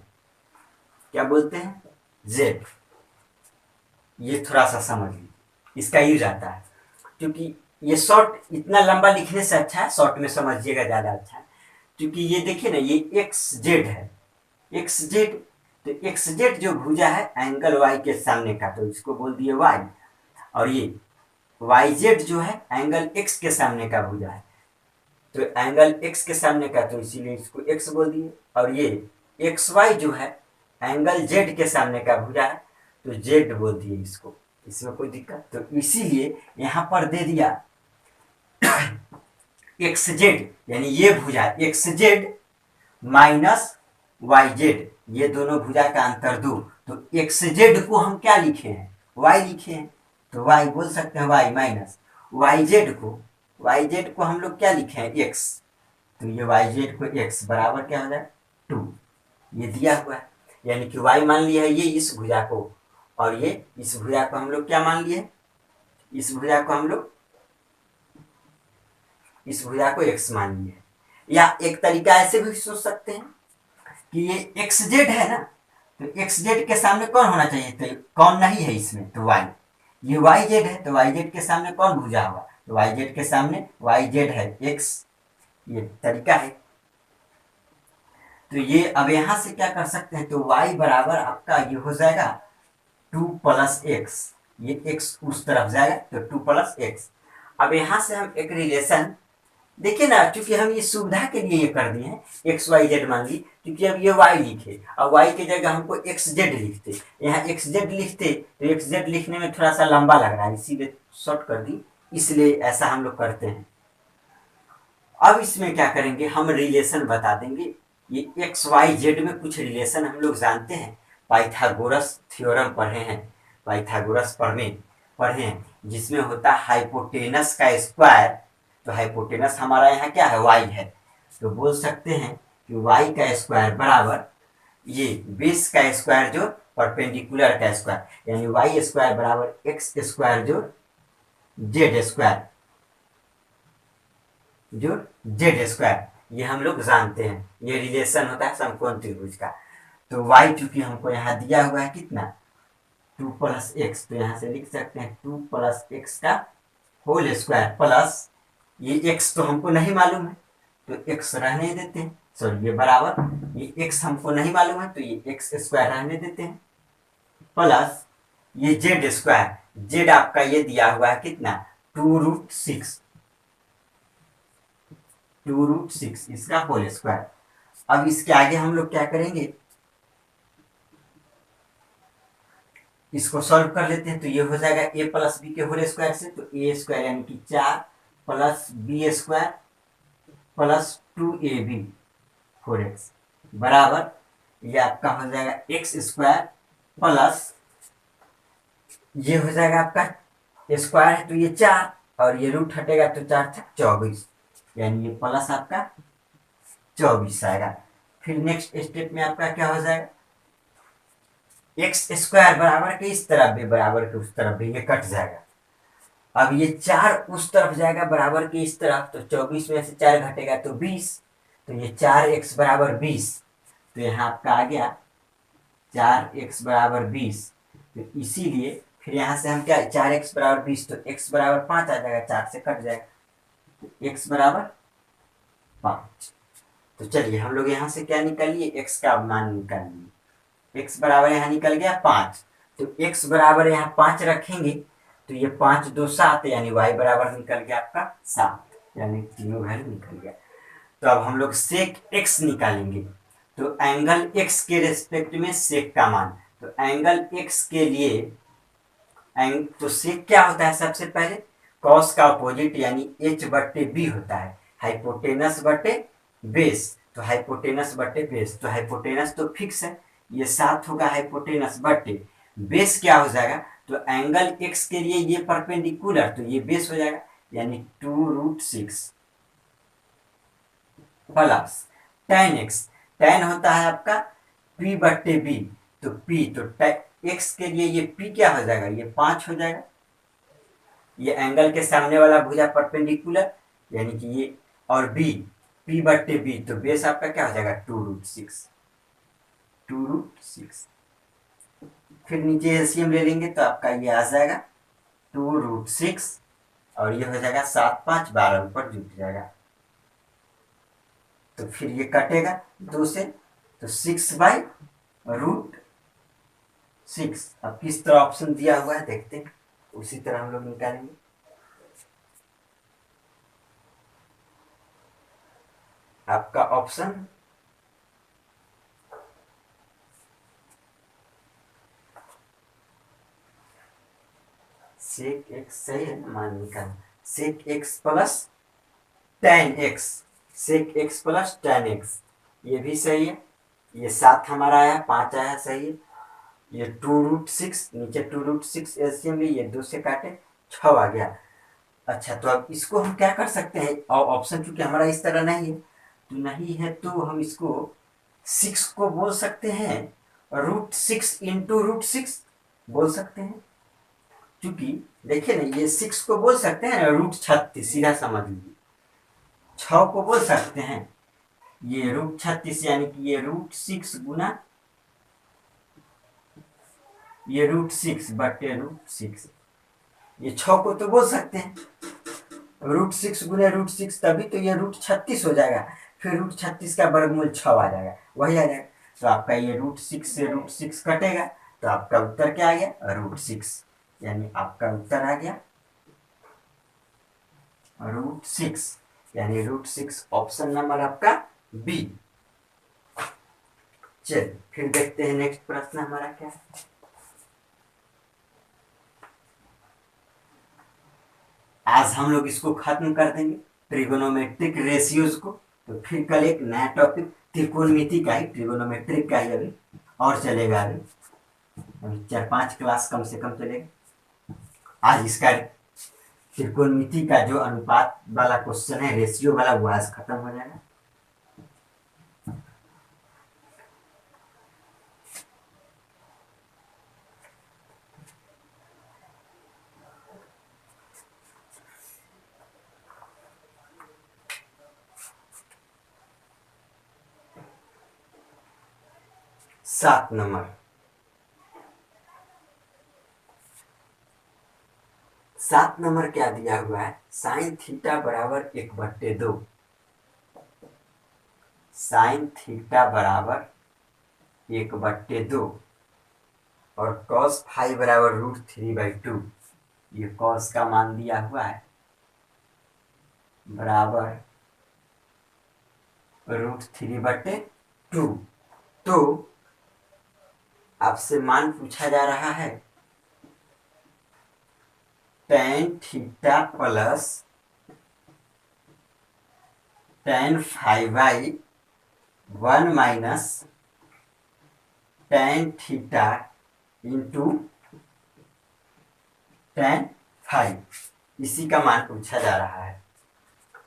क्या बोलते हैं, जेड। ये थोड़ा सा समझ लीजिए, इसका यूज आता है, क्योंकि ये शॉर्ट इतना लंबा लिखने से अच्छा है शॉर्ट में समझिएगा, ज्यादा अच्छा है। क्योंकि ये देखिए ना, ये एक्स जेड है, एक्स जेड, तो एक्स जेड जो भुजा है एंगल वाई के सामने का, तो इसको बोल दिए वाई, और ये वाई जेड जो है एंगल एक्स के सामने का भुजा है, तो एंगल एक्स के सामने का, तो इसीलिए इसको एक्स बोल दिए। और ये एक्स वाई जो है एंगल जेड के सामने का भुजा है, तो जेड बोल दिए इसको, इसमें कोई दिक्कत, तो इसीलिए यहां पर दे दिया एक्स जेड, यानी ये भुजा X Z minus Y Z, ये दोनों भुजा का अंतर दो, तो एक्स जेड को हम क्या लिखे हैं, वाई लिखे हैं, तो वाई बोल सकते हैं, वाई माइनस वाई जेड को, वाई जेड को हम लोग क्या लिखे हैं, एक्स, तो ये वाई जेड को एक्स बराबर क्या हो जाए 2, ये दिया हुआ है, यानी कि वाई मान लिया है ये इस भुजा को, और ये इस भुजा को हम लोग क्या मान लिए, इस भुजा को हम लोग इस भुजा को एक्स मान लिए। या एक तरीका ऐसे भी सोच सकते हैं कि ये एक्स जेड है ना, तो एक्स जेड के सामने कौन होना चाहिए, तो कौन नहीं है इसमें, तो वाई, ये वाई जेड है, तो वाई जेड के सामने कौन भुजा हुआ, तो वाई जेड के सामने वाई जेड है एक्स, ये तरीका है। तो ये अब यहां से क्या कर सकते हैं, तो वाई बराबर आपका ये हो जाएगा 2 प्लस एक्स, ये एक्स उस तरफ जाएगा तो 2 प्लस एक्स। अब यहां से हम एक रिलेशन देखिए ना, क्योंकि हम ये सुविधा के लिए ये कर दिए हैं एक्स वाई जेड मान ली, क्योंकि अब ये वाई लिखे और वाई की जगह हमको एक्स जेड लिखते, यहाँ एक्स जेड लिखते तो एक्स जेड लिखने में थोड़ा सा लंबा लग रहा है, इसीलिए शॉर्ट कर दी, इसलिए ऐसा हम लोग करते हैं। अब इसमें क्या करेंगे, हम रिलेशन बता देंगे, ये एक्स वाई जेड में कुछ रिलेशन हम लोग जानते हैं, पाइथागोरस थ्योरम पढ़े हैं, पाइथागोरस पढ़े हैं, जिसमें होता है हाइपोटेनस का स्क्वायर, तो हाइपोटेनस हमारा यहाँ क्या है, वाई है, तो बोल सकते हैं कि वाई का स्क्वायर बराबर ये बेस का स्क्वायर जो परपेंडिकुलर का स्क्वायर, यानी वाई स्क्वायर बराबर एक्स स्क्वायर जो जेड स्क्वायर, जो जेड स्क्वायर, ये हम लोग जानते हैं, ये रिलेशन होता है समकोण त्रिभुज का। तो y चूंकि हमको यहाँ दिया हुआ है कितना, 2 प्लस एक्स, तो यहाँ से लिख सकते हैं 2 प्लस एक्स का होल स्क्वायर प्लस ये x तो हमको नहीं मालूम है तो x रहने देते हैं, सॉरी ये बराबर, ये x हमको नहीं मालूम है तो ये एक्स स्क्वायर रहने देते हैं, प्लस ये जेड स्क्वायर, जेड आपका ये दिया हुआ है कितना, 2√6, 2√6 इसका होल स्क्वायर। अब इसके आगे हम लोग क्या करेंगे, इसको सॉल्व कर लेते हैं, तो ये हो जाएगा a प्लस बी के होल स्क्वायर से, तो ए स्क्वायर यानी कि 4 plus B square plus 2ab 4x बराबर, ये आपका हो जाएगा एक्स स्क्वायर प्लस ये हो जाएगा आपका स्क्वायर है तो ये 4 और ये रूट हटेगा तो 4 तक 24, यानी ये प्लस आपका 24 आएगा। फिर नेक्स्ट स्टेप में आपका क्या हो जाएगा, एक्स स्क्वायर बराबर के इस तरफ भी बराबर के उस तरफ भी, ये कट जाएगा, अब ये 4 उस तरफ जाएगा बराबर के इस तरफ, तो 24 में से 4 घटेगा तो 20, तो ये 4x बराबर 20, तो यहाँ आपका आ गया 4x बराबर 20, तो इसीलिए फिर यहाँ से हम क्या, 4x बराबर 20 तो x बराबर 5 आ जाएगा, 4 से कट जाएगा, तो x बराबर 5। तो चलिए हम लोग यहाँ से क्या निकाल लिए, x का मान निकाल लिए, x बराबर यहाँ निकल गया 5, तो x बराबर यहाँ 5 रखेंगे तो ये 5 2 7, यानी y बराबर निकल गया आपका 7, यानी तीनों वैल्यू निकल गया। तो अब हम लोग सेक x निकालेंगे, तो एंगल x के रेस्पेक्ट में सेक का मान, तो एंगल x के लिए तो सेक क्या होता है, सबसे पहले कॉस का अपोजिट यानी h बट्टे b होता है, हाइपोटेनस बट्टे बेस, तो हाइपोटेनस बट्टे बेस, तो हाइपोटेनस तो फिक्स है, ये 7 होगा हाइपोटेनस बट्टे बेस क्या हो जाएगा, तो एंगल x के लिए ये परपेंडिकुलर तो ये बेस हो जाएगा, यानी 2√6 प्लस tan x, tan होता है आपका p बट्टे b, तो p तो x के लिए ये p क्या हो जाएगा, ये 5 हो जाएगा, ये एंगल के सामने वाला भुजा परपेंडिकुलर यानी कि ये, और b p बट्टे b, तो बेस आपका क्या हो जाएगा 2√6, 2√6, फिर नीचे एलसीएम ले लेंगे तो आपका ये आ जाएगा 2√6 और ये हो जाएगा 7 5 12 ऊपर जुट जाएगा, तो फिर ये कटेगा 2 से, तो 6/√6। अब किस तरह ऑप्शन दिया हुआ है देखते हैं, उसी तरह हम लोग निकालेंगे। आपका ऑप्शन सेक एक्स सही है, मान निकाल sec X plus tan x, sec X plus tan x, ये भी सही है, ये 7 हमारा आया, 5 आया, सही है, ये 2√6 नीचे 2√6 एलसीएम में ये 2 से काटे 6 आ गया। अच्छा तो अब इसको हम क्या कर सकते हैं, और ऑप्शन चूंकि हमारा इस तरह नहीं है, तो नहीं है तो हम इसको 6 को बोल सकते हैं √6 इंटू √6 बोल सकते हैं, क्योंकि देखिए ना ये 6 को बोल सकते हैं √36, सीधा समझ लीजिए, 6 को बोल सकते हैं ये √36 यानी कि ये √6 गुना ये √6 बटे √6, ये 6 को तो बोल सकते हैं, √6 गुना √6 तभी तो ये √36 हो जाएगा, फिर √36 का वर्गमूल 6 आ जाएगा, वही आ जाएगा, तो आपका ये √6 से √6 कटेगा, तो आपका उत्तर क्या आ गया, √6, यानी आपका उत्तर आ गया √6, यानी √6। ऑप्शन नंबर आपका बी। चलिए फिर देखते हैं नेक्स्ट प्रश्न हमारा क्या है। आज हम लोग इसको खत्म कर देंगे ट्रिगोनोमेट्रिक रेशियोज को। तो फिर कल एक नया टॉपिक त्रिकोणमिति का ही, ट्रिगोनोमेट्रिक का ही अभी और चलेगा। अभी 4-5 क्लास कम से कम चलेगा। आज इसका त्रिकोणमिति का जो अनुपात वाला क्वेश्चन है, रेशियो वाला, वो आज खत्म हो जाएगा। सात नंबर क्या दिया हुआ है? साइन थीटा बराबर 1/2, साइन थीटा बराबर 1/2 और कॉस फाई बराबर √3/2। ये कॉस का मान दिया हुआ है बराबर √3/2। तो आपसे मान पूछा जा रहा है tan theta plus tan phi by 1 minus tan theta into tan phi, इसी का मान पूछा जा रहा है।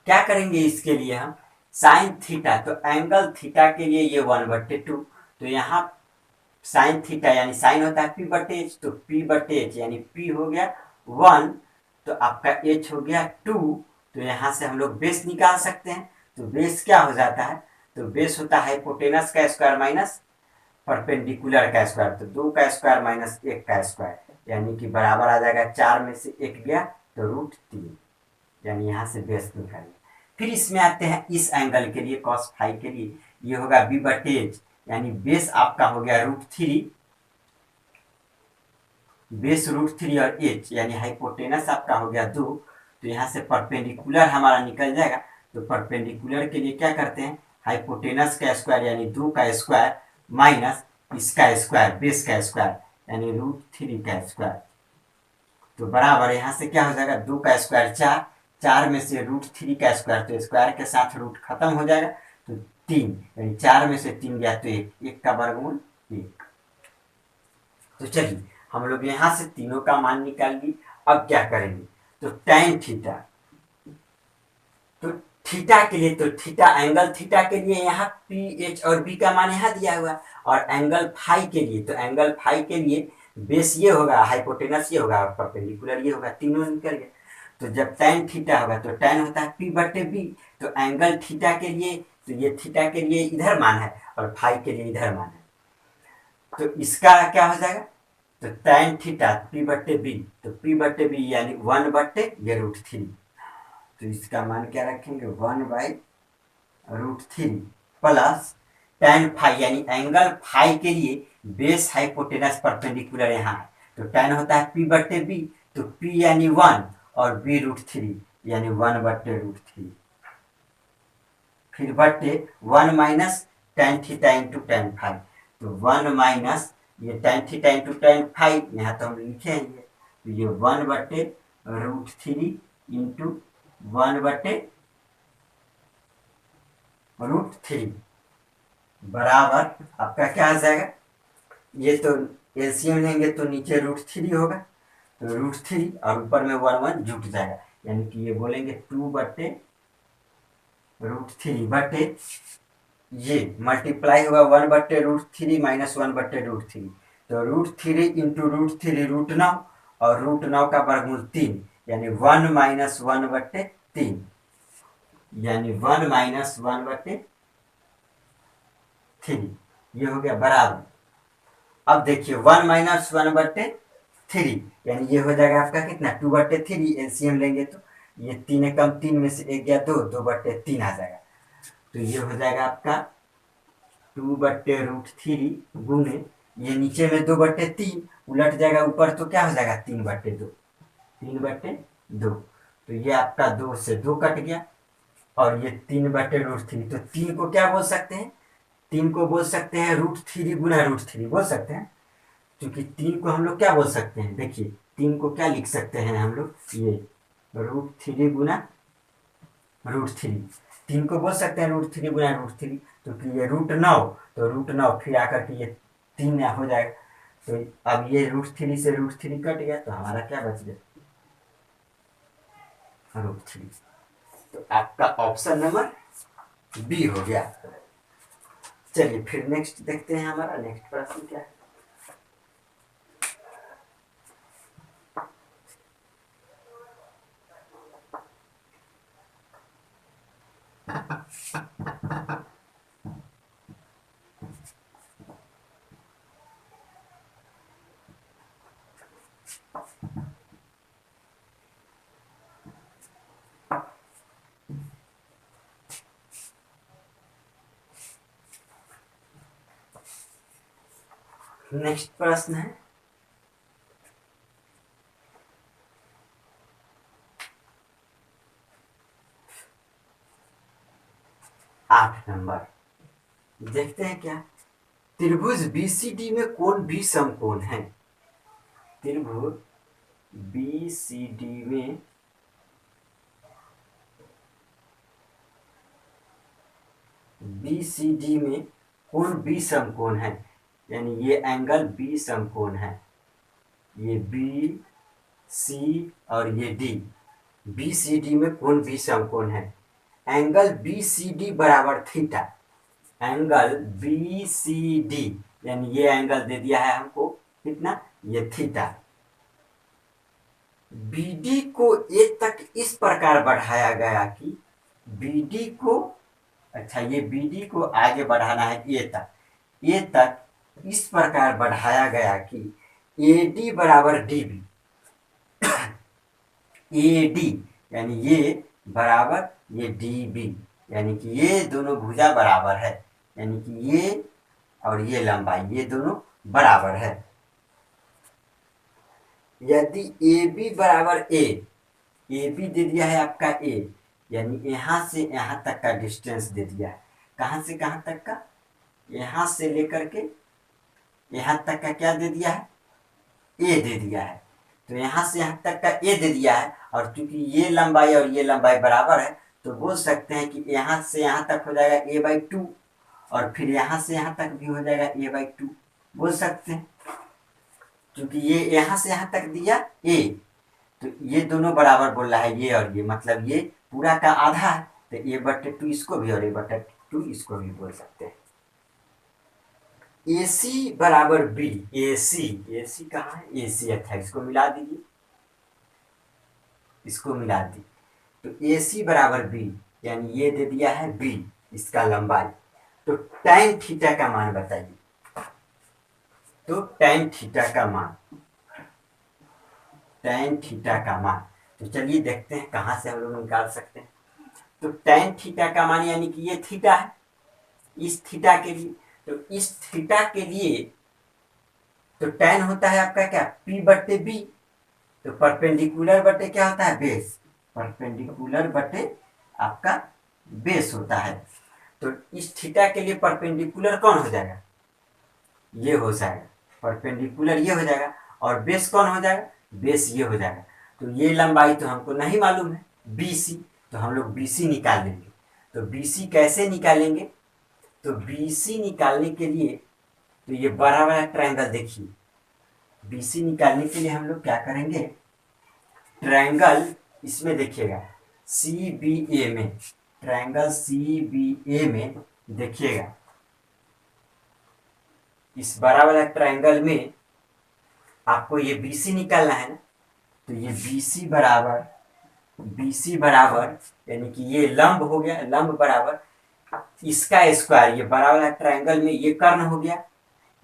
क्या करेंगे इसके लिए हम? साइन थीटा, तो एंगल थीटा के लिए ये 1/2, तो यहाँ साइन थीटा यानी साइन होता है p/h, तो p/h यानी p हो गया 1, तो आपका h हो गया 2। तो यहाँ से हम लोग बेस निकाल सकते हैं। तो बेस क्या हो जाता है? तो बेस होता है हाइपोटेनस का स्क्वायर माइनस परपेंडिकुलर का स्क्वायर, तो 2 का स्क्वायर माइनस 1 का स्क्वायर, यानी कि बराबर आ जाएगा 4 में से 1 गया तो √3, यानी यहाँ से बेस निकालिए। फिर इसमें आते हैं इस एंगल के लिए, कॉस फाई के लिए, ये होगा b/h, यानी बेस आपका हो गया √3, बेस √3 और h यानी हाइपोटेनस आपका हो गया 2। तो यहाँ से परपेंडिकुलर हमारा निकल जाएगा। तो परपेंडिकुलर के लिए क्या करते हैं? हाइपोटेनस का स्क्वायर यानी 2 का स्क्वायर माइनस इसका स्क्वायर, बेस का स्क्वायर यानी √3 का स्क्वायर। तो बराबर यहाँ से क्या हो जाएगा? 2 का स्क्वायर 4, 4 में से √3 का स्क्वायर, तो स्क्वायर के साथ रूट खत्म हो जाएगा, तो 3, यानी 4 में से 3 गया तो 1, 1 का वर्गमूल 1। तो चलिए हम लोग यहाँ से तीनों का मान निकाल ली। अब क्या करेंगे? तो tan थीटा, तो थीटा के लिए, तो थीटा एंगल थीटा के लिए यहाँ p, h और b का मान यहाँ दिया हुआ, और एंगल फाई के लिए, तो एंगल फाई के लिए बेस ये होगा, हाइपोटेनस ये होगा और परपेंडिकुलर ये होगा, तीनों निकल गए। तो जब tan थीटा होगा तो tan होता है p/b, तो एंगल थीटा के लिए, तो ये थीटा के लिए इधर मान है और फाई के लिए इधर मान है, तो इसका क्या हो जाएगा? तो tan थीटा p/b, तो p/b यानी 1/√3, तो इसका मान क्या रखेंगे? 1/√3 प्लस tan फाई, यानी एंगल फाई के लिए बेस हाइपोटेनस परपेंडिकुलर यहाँ है, तो tan होता है p/b, तो p यानी 1 और b √3 यानी 1/√3, फिर बटे 1 minus tan theta into tan phi, तो 1 माइनस ये tan theta into tan phi, यहाँ तो हम लिखे हैं ये, तो ये 1/√3 इंटू 1/√3 बराबर आपका क्या आ जाएगा? ये तो एलसीएम लेंगे तो नीचे √3 होगा, तो √3 और ऊपर में 1 जुट जाएगा, यानी कि ये बोलेंगे 2/√3 बटे ये मल्टीप्लाई होगा 1/√3 माइनस 1/√3, तो √3 इंटू √3 √9 और √9 का वर्गमूल 3, यानी 1 माइनस 1/3, यानी 1 माइनस 1/3, ये हो गया बराबर। अब देखिए 1 माइनस 1/3 यानी ये हो जाएगा आपका कितना? 2/3, एलसीएम लेंगे तो ये 3 कम 3 में से 1 गया 2, 2/3 आ जाएगा, तो ये हो जाएगा आपका 2/√3 गुने ये नीचे में 2/3 उलट जाएगा, ऊपर तो क्या हो जाएगा? 3/2, 3/2, तो ये आपका 2 से 2 कट गया, और ये 3/√3, तो 3 को क्या बोल सकते हैं? 3 को बोल सकते हैं √3 गुना √3 बोल सकते हैं। क्योंकि 3 को हम लोग क्या बोल सकते हैं, देखिए 3 को क्या लिख सकते हैं हम लोग, ये √3 गुना √3, 3 को बोल सकते हैं √3 गुना √3, क्योंकि ये √9, तो √9 फिर आकर के ये 3 हो जाएगा। तो अब ये √3 से √3 कट गया, तो हमारा क्या बच गया, √3। तो आपका ऑप्शन नंबर बी हो गया। चलिए फिर नेक्स्ट देखते हैं, हमारा नेक्स्ट प्रश्न क्या है। नेक्स्ट प्रश्न है 8 नंबर। देखते हैं क्या, त्रिभुज बीसीडी में कोण भी समकोण है। त्रिभुज बीसीडी में कोण बी समकोण है, यानी ये एंगल बी समकोण है, ये बी सी और ये डी, बी सी डी में कोण बी समकोण है। एंगल बी सी डी बराबर theta, angle B C D यानी ये एंगल दे दिया है हमको कितना, ये थीटा। बीडी को ए तक इस प्रकार बढ़ाया गया कि बीडी को, अच्छा ये बीडी को आगे बढ़ाना है ए तक इस प्रकार बढ़ाया गया कि ए डी बराबर डी बी, ए डी यानी ये बराबर ये डी बी, यानी कि ये दोनों भुजा बराबर है, यानी कि ये और ये लंबाई ये दोनों बराबर है। यदि ए बी बराबर ए बी दे दिया है आपका ए, यानी यहाँ से यहाँ तक का डिस्टेंस दे दिया है, कहाँ से कहाँ तक का, यहाँ से लेकर के यहाँ तक का क्या दे दिया है, ए दे दिया है। तो यहाँ से यहाँ तक का ए दे दिया है, और चूंकि ये लंबाई और ये लंबाई बराबर है, तो बोल सकते हैं कि यहाँ से यहाँ तक हो जाएगा a/2, और फिर यहाँ से यहाँ तक भी हो जाएगा a/2 बोल सकते हैं। क्योंकि ये यहाँ से यहाँ तक दिया ए, तो ये दोनों बराबर बोल रहा है, ये और ये, मतलब ये पूरा का आधा है, तो a/2 इसको भी और a/2 इसको भी बोल सकते हैं। AC बराबर बी, AC कहाँ है, AC अच्छा इसको मिला दीजिए, इसको मिला दी, तो AC बराबर बी, यानी ये दे दिया है बी इसका लंबाई। तो tan थीटा का मान बताइए, तो tan थीटा का मान, tan थीटा का मान, तो चलिए देखते हैं कहाँ से हम लोग निकाल सकते हैं। तो tan थीटा का मान यानी कि ये थीटा है, इस थीटा के लिए, तो इस थीटा के लिए तो tan होता है आपका क्या, P/B, तो परपेंडिकुलर बटे क्या होता है, बेस, परपेंडिकुलर बटे आपका बेस होता है। तो इस थीटा के लिए परपेंडिकुलर कौन हो जाएगा, ये हो जाएगा, परपेंडिकुलर ये हो जाएगा, और बेस कौन हो जाएगा, बेस ये हो जाएगा। तो ये लंबाई तो हमको नहीं मालूम है BC, तो हम लोग BC निकाल लेंगे। तो BC कैसे निकालेंगे, तो BC निकालने के लिए, तो ये बड़ा वाला ट्रायंगल देखिए, BC निकालने के लिए हम लोग क्या करेंगे, ट्रायंगल इसमें देखिएगा CBA में, ट्रायंगल CBA में देखिएगा, इस बड़ा वाला ट्रायंगल में आपको ये BC निकालना है ना, तो ये BC बराबर यानी कि ये लंब हो गया, लंब बराबर इसका स्क्वायर, ये बड़ा वाला ट्रायंगल में ये कर्ण हो गया,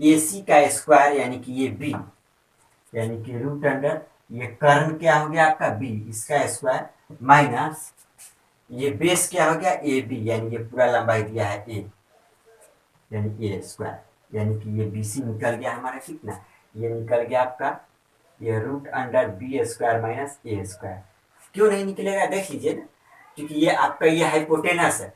AC का स्क्वायर यानी कि ये B, यानी कि रूट अंडर ये कर्ण क्या हो गया आपका B, इसका स्क्वायर माइनस ये बेस क्या हो गया AB, यानी ये पूरा लंबाई दिया है A, यानी A स्क्वायर, यानी कि ये BC निकल गया हमारा कितना, ये निकल गया आपका ये root under B² minus A²। क्यों नहीं निकलेगा देख लीजिए ना, क्योंकि ये आपका ये हाइपोटेनस है,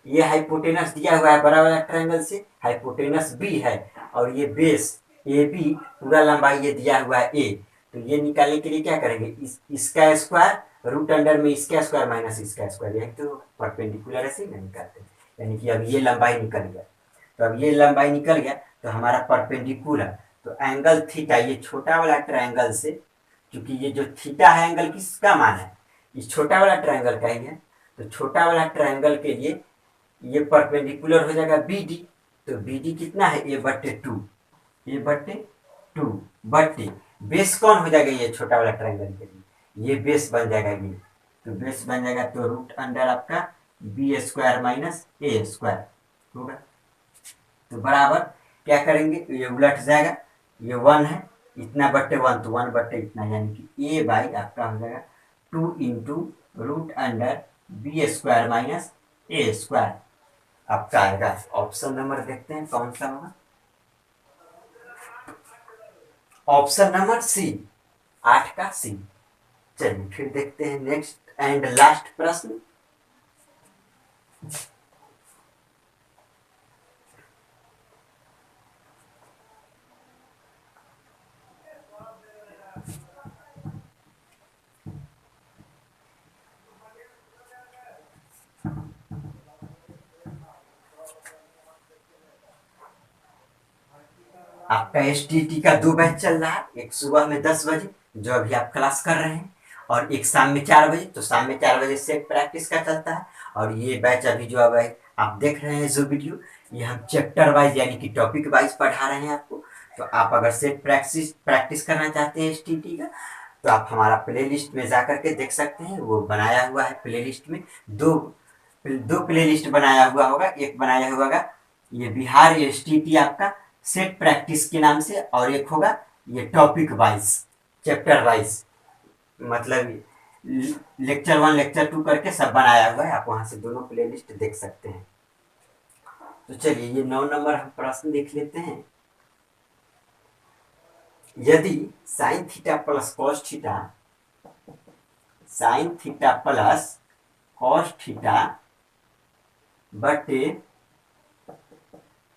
ये हाइपोटेनस दिया हुआ है बड़ा वाला ट्रायंगल से, हाइपोटेनस बी है, और ये बेस ए बी पूरा लंबाई ये दिया हुआ है ए। तो ये निकालने के लिए क्या करेंगे, इसका स्क्वायर रूट अंडर में इसका स्क्वायर माइनस इसका स्क्वायर, यही तो परपेंडिकुलर ऐसे ही निकालते हैं। यानी कि अब ये लंबाई निकल गया, तो अब ये लंबाई निकल गया तो हमारा परपेंडिकुलर, तो एंगल थीटा ये छोटा वाला ट्रायंगल से, क्योंकि ये जो थीटा है एंगल किसका मान है, इस छोटा वाला ट्रायंगल का ही है, तो छोटा वाला ट्रायंगल के लिए ये परपेंडिकुलर हो जाएगा बी डी। तो बी डी कितना है, ए बट्टे टू, ए बट्टे टू बट्टे बेस कौन हो जाएगा, ये छोटा वाला ट्रायंगल के लिए ये बेस बन जाएगा ये, तो बेस बन जाएगा तो रूट अंडर आपका B square minus A square होगा। तो बराबर क्या करेंगे, ये उलट जाएगा, ये वन है इतना बट्टे वन, तो वन बट्टे इतना, यानी कि ए बाई आपका हो जाएगा two into root under B square minus A square आपका आएगा। ऑप्शन नंबर देखते हैं कौन सा होगा, ऑप्शन नंबर सी, 8 का सी। चलिए फिर देखते हैं नेक्स्ट एंड लास्ट प्रश्न। आपका एसटीटी का 2 बैच चल रहा है, एक सुबह में 10 बजे जो अभी आप क्लास कर रहे हैं, और एक शाम में 4 बजे, तो शाम में 4 बजे से प्रैक्टिस का चलता है। और ये बैच अभी जो अब आप देख रहे हैं जो वीडियो, ये हम चैप्टर वाइज यानी कि टॉपिक वाइज पढ़ा रहे हैं आपको। तो आप अगर सेट प्रैक्टिस करना चाहते हैं एसटीटी का, तो आप हमारा प्ले लिस्ट में जा करके देख सकते हैं, वो बनाया हुआ है प्ले लिस्ट में, दो प्ले लिस्ट बनाया हुआ होगा, एक बनाया हुआ होगा ये बिहार एसटीटी आपका सेट प्रैक्टिस के नाम से, और एक होगा ये टॉपिक वाइज चैप्टर वाइज, मतलब लेक्चर 1 लेक्चर 2 करके सब बनाया हुआ है, आप वहां से दोनों प्लेलिस्ट देख सकते हैं। तो चलिए ये 9 नंबर हम प्रश्न देख लेते हैं। यदि sine theta plus cos theta, sine theta plus cos theta बटे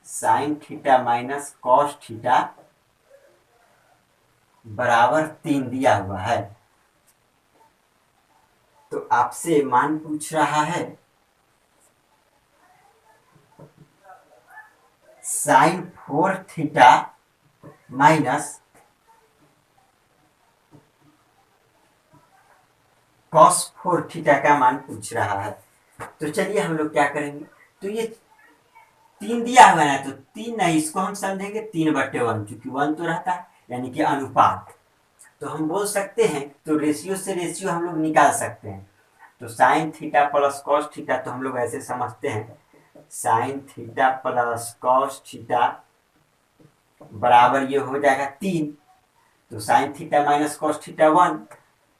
sine theta minus cos theta बराबर 3 दिया हुआ है, तो आपसे मान पूछ रहा है sine 4 theta minus cos 4 theta का मान पूछ रहा है। तो चलिए हम लोग क्या करेंगे, तो ये 3 दिया हुआ है, तो 3 नहीं, इसको हम समझेंगे 3/1, क्योंकि 1 तो रहता है यानी कि अनुपात। तो हम बोल सकते हैं, तो रेशियो से रेशियो हम लोग निकाल सकते हैं। तो sign theta plus cos theta तो हम लोग ऐसे समझते हैं, sign theta plus cos theta बराबर ये हो जाएगा 3, तो sign theta minus cos theta 1,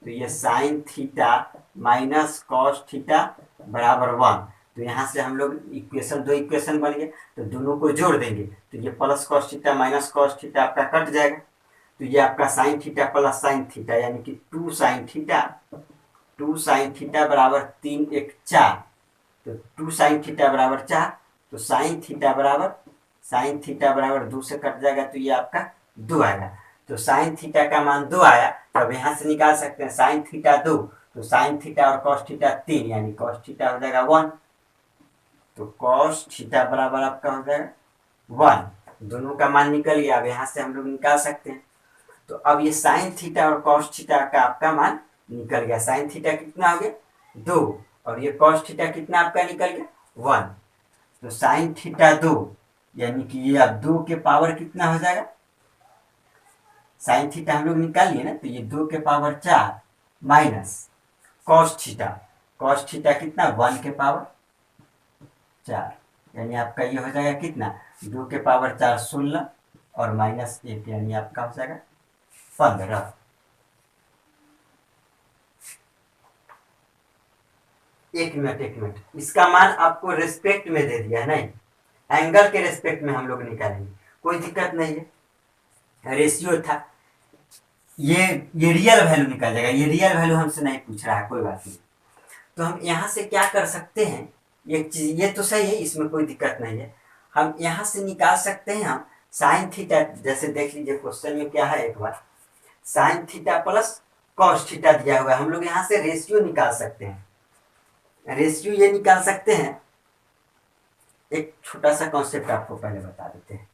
तो ये sign theta minus cos theta बराबर 1। तो यहाँ से हम लोग इक्वेशन, 2 इक्वेशन बन गए, तो दोनों को जोड़ देंगे, तो ये plus cos theta minus cos theta आपका कट जाएगा, तो ये आपका sign theta plus sine theta यानी कि 2 साइन थीटा, 2 साइन थीटा बराबर 3 1 4, तो 2 साइन थीटा बराबर 4, तो साइन थीटा बराबर 2 से कट जाएगा, तो ये आपका 2 आएगा। तो साइन थीटा का मान 2 आया, तो अब यहाँ से निकाल सकते हैं साइन थीटा 2, तो साइन थीटा और कॉस थीटा 3, यानी कॉस थीटा हो जाएगा 1, तो कॉस थीटा बराबर आपका हो जाएगा 1, दोनों का मान निकल गया। अब यहाँ से हम लोग निकाल सकते हैं, तो अब ये साइन थीटा और कॉस थीटा का आपका मान निकल गया। साइन थीटा कितना हो गया 2, और ये कॉस थीटा कितना आपका निकल गया 1, तो साइन थीटा 2 यानी कि ये अब 2 के पावर कितना हो जाएगा, साइन थीटा हम लोग निकाल लिए ना, तो ये 2 के पावर 4 माइनस कॉस थीटा कितना 1 के पावर 4, यानी आपका ये हो जाएगा कितना 2 के पावर 4 16, और माइनस 1 यानी आपका हो जाएगा 15। एक मिनट, इसका मान आपको रेस्पेक्ट में दे दिया, नहीं एंगल के रेस्पेक्ट में हम लोग निकालेंगे, कोई दिक्कत नहीं है, रेशियो था, ये रियल वैल्यू निकल जाएगा, ये रियल वैल्यू हमसे नहीं पूछ रहा है, कोई बात नहीं। तो हम यहाँ से क्या कर सकते हैं, एक चीज ये तो सही है, इसमें कोई दिक्कत नहीं है। हम यहाँ से निकाल सकते हैं हम साइन थीटा, जैसे देख लीजिए क्वेश्चन में क्या है, एक बार sine theta plus cos theta दिया हुआ है। हम लोग यहाँ से रेशियो निकाल सकते हैं। रेशियो ये निकाल सकते हैं, एक छोटा सा कॉन्सेप्ट आपको पहले बता देते हैं।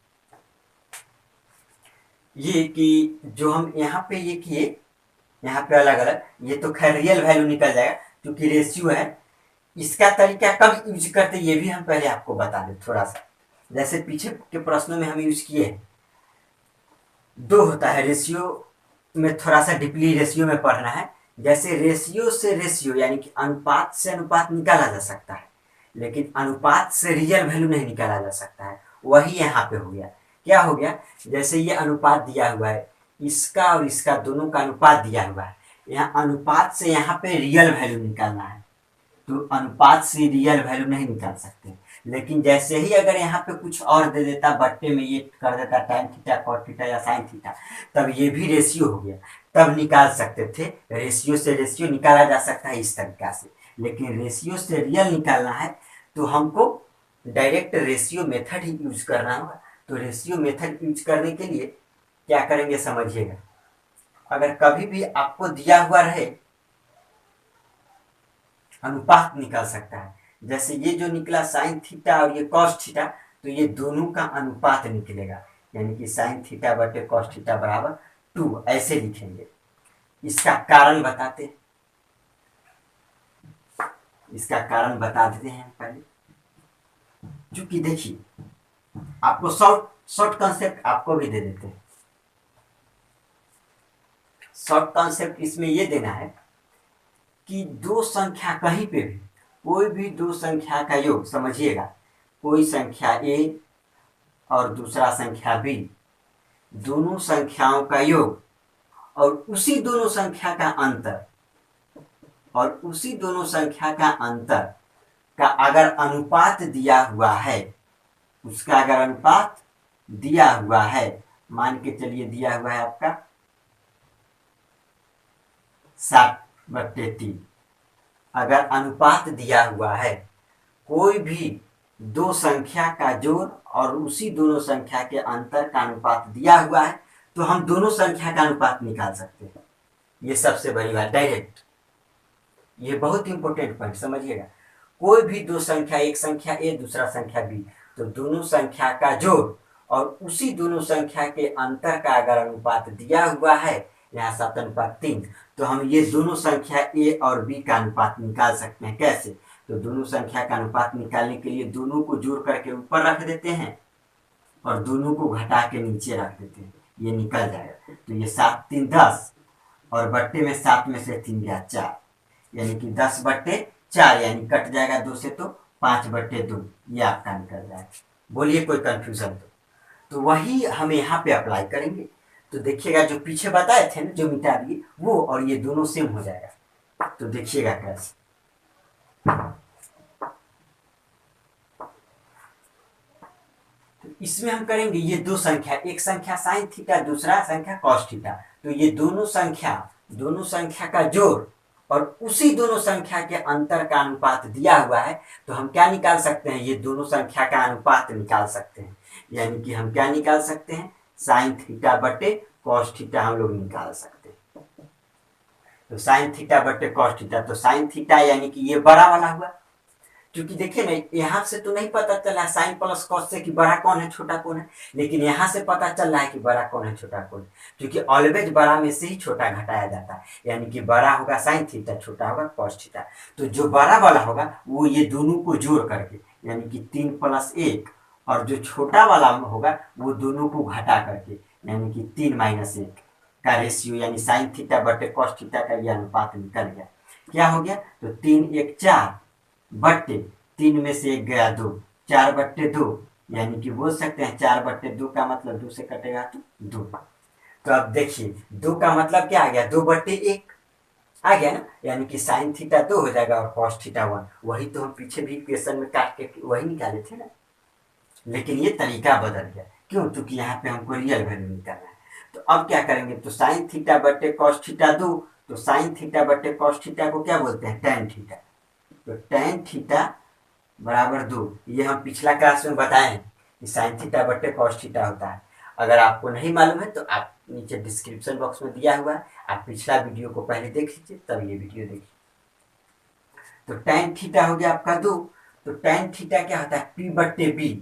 ये कि जो हम यहाँ पे ये किए, यहाँ पे अलग अलग, ये तो खैर रियल वैल्यू निकल जाएगा क्योंकि रेशियो है। इसका तरीका कब यूज करते ये भी हम पहले आपको बता दें थोड़ा सा। जैसे पीछे के प्रश्नों में हम यूज किए, दो होता है रेशियो में, थोड़ा सा डीपली रेशियो में पढ़ना है। जैसे रेशियो से रेशियो यानी कि अनुपात से अनुपात निकाला जा सकता है, लेकिन अनुपात से रियल वैल्यू नहीं निकाला जा सकता है। वही यहाँ पे हो गया। क्या हो गया, जैसे ये अनुपात दिया हुआ है, इसका और इसका दोनों का अनुपात दिया हुआ है। यहाँ अनुपात से यहाँ पे रियल वैल्यू निकालना है, तो अनुपात से रियल वैल्यू नहीं निकाल सकते। लेकिन जैसे ही अगर यहाँ पे कुछ और दे देता, बट्टे में ये कर देता tan थीटा cos थीटा या sin थीटा, तब ये भी रेशियो हो गया, तब निकाल सकते थे। रेशियो से रेशियो निकाला जा सकता है इस तरीका से, लेकिन रेशियो से रियल निकालना है तो हमको डायरेक्ट रेशियो मेथड ही यूज करना होगा। तो रेशियो मेथड यूज करने के लिए क्या करेंगे समझिएगा। अगर कभी भी आपको दिया हुआ रहे, अनुपात निकाल सकता है। जैसे ये जो निकला साइन थीटा और ये कॉस थीटा, तो ये दोनों का अनुपात निकलेगा, यानी कि साइन थीटा बटे कॉस थीटा बराबर 2, ऐसे लिखेंगे। इसका कारण बताते हैं, इसका कारण बता देते हैं पहले। क्योंकि देखिए, आपको शॉर्ट कॉन्सेप्ट आपको भी दे देते हैं। शॉर्ट कॉन्सेप्ट इसमें ये देना है कि दो संख्या कहीं पे भी, कोई भी दो संख्या का योग, समझिएगा, कोई संख्या a और दूसरा संख्या b, दोनों संख्याओं का योग और उसी दोनों संख्या का अंतर, और उसी दोनों संख्या का अंतर का अगर अनुपात दिया हुआ है, उसका अगर अनुपात दिया हुआ है, मान के चलिए दिया हुआ है आपका 7/3, अगर अनुपात दिया हुआ है, कोई भी दो संख्या का जोड़ और उसी दोनों संख्या के अंतर का अनुपात दिया हुआ है, तो हम दोनों संख्या का अनुपात निकाल सकते हैं। ये सबसे बड़ी बात, डायरेक्ट। ये बहुत इंपॉर्टेंट पॉइंट समझिएगा। कोई भी दो संख्या, एक संख्या ए दूसरा संख्या बी, तो दोनों संख्या का जोड़ और उसी दोनों संख्या के अंतर का अगर अनुपात दिया हुआ है, यहाँ 7/3, तो हम ये दोनों संख्या ए और बी का अनुपात निकाल सकते हैं। कैसे, तो दोनों संख्या का अनुपात निकालने के लिए दोनों को जोड़ करके ऊपर रख देते हैं और दोनों को घटा के नीचे रख देते हैं, ये निकल जाएगा। तो ये 7 3 10 और बट्टे में 7 में से 3 गया 4, यानी कि 10/4, यानी कट जाएगा 2 से, तो 5/2, ये आपका निकल जाएगा। बोलिए कोई कंफ्यूजन तो वही हम यहाँ पे अप्लाई करेंगे। तो देखिएगा जो पीछे बताए थे ना, जो मिटा दिए वो और ये दोनों सेम हो जाएगा। तो देखिएगा कैसे, तो इसमें हम करेंगे ये दो संख्या, एक संख्या साइन थीटा दूसरा संख्या कॉस थीटा, तो ये दोनों संख्या का जोड़ और उसी दोनों संख्या के अंतर का अनुपात दिया हुआ है, तो हम क्या निकाल सकते हैं, ये दोनों संख्या का अनुपात निकाल सकते हैं। यानी कि हम क्या निकाल सकते हैं, साइन थीटा बटे कॉस थीटा हम लोग निकाल सकते हैं। तो साइन थीटा बटे कॉस थीटा, तो साइन थीटा यानी कि ये बड़ा वाला हुआ, क्योंकि देखिए ना, यहाँ से तो नहीं पता चला साइन प्लस कॉस से कि बड़ा कौन है छोटा कौन है, लेकिन यहाँ से पता चल रहा है कि बड़ा कौन है छोटा कौन है, क्योंकि ऑलवेज बड़ा में से ही छोटा घटाया जाता है। यानी कि बड़ा होगा साइन थीटा, छोटा होगा कॉस थीटा। तो जो बड़ा वाला होगा वो ये दोनों को जोड़ करके, यानी कि 3 + 1, और जो छोटा वाला होगा वो दोनों को घटा करके, यानी कि 3 - 1 का रेशियो, यानी साइन थीटा बटे कॉस थीटा का ये अनुपात निकल गया। क्या हो गया, तो 3 1 4 बट्टे 3 में से 1 गया 2, 4/2, यानी कि बोल सकते हैं 4/2 का मतलब 2 से कटेगा तो 2। तो अब देखिए 2 का मतलब क्या आ गया, 2/1 आ गया ना, यानी कि साइन थीटा 2 हो जाएगा और कॉस थीटा 1। वही तो हम पीछे भी इक्वेशन में काट के वही निकाले थे ना, लेकिन ये तरीका बदल गया। क्यों, क्योंकि यहाँ पे हमको रियल वैल्यू निकालना है। तो अब क्या करेंगे, तो साइन थीटा बटे कॉस थीटा 2, तो साइन थीटा बटे कॉस थीटा को क्या बोलते हैं, tan थीटा। तो tan थीटा बराबर 2। ये हम पिछला क्लास में बताए हैं कि साइन थीटा बट्टे कॉस थीटा होता है। अगर आपको नहीं मालूम है तो आप नीचे डिस्क्रिप्शन बॉक्स में दिया हुआ है, आप पिछला वीडियो को पहले देख लीजिए, तब ये वीडियो देखिए। तो tan थीटा हो गया आपका 2। तो tan थीटा क्या होता है, p बट्टे b।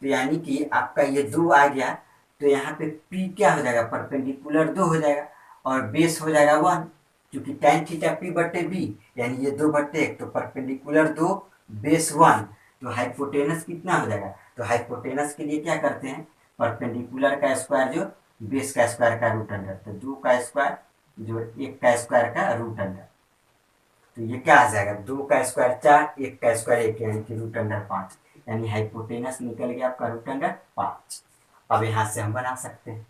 तो यानी कि आपका ये 2 आ गया, तो यहाँ पे p क्या हो जाएगा, परपेंडिकुलर 2 हो जाएगा और बेस हो जाएगा 1, क्योंकि tan थीटा p बट्टे b यानी ये 2 बट्टे 1, तो परपेंडिकुलर 2 बेस 1, तो हाइपोटेनस कितना हो जाएगा। तो हाइपोटेनस के लिए क्या करते हैं, परपेंडिकुलर का स्क्वायर जो बेस का स्क्वायर का रूट अंडर, तो 2 का स्क्वायर जो 1 का स्क्वायर का रूट अंडर, तो ये क्या आ जाएगा, 2 का स्क्वायर 4, 1 का स्क्वायर 1 यानी कि रूट अंडर 5, यानी हाइपोटेनस निकल गया आपका रूट अंडर 5। अब यहाँ से हम बना सकते हैं।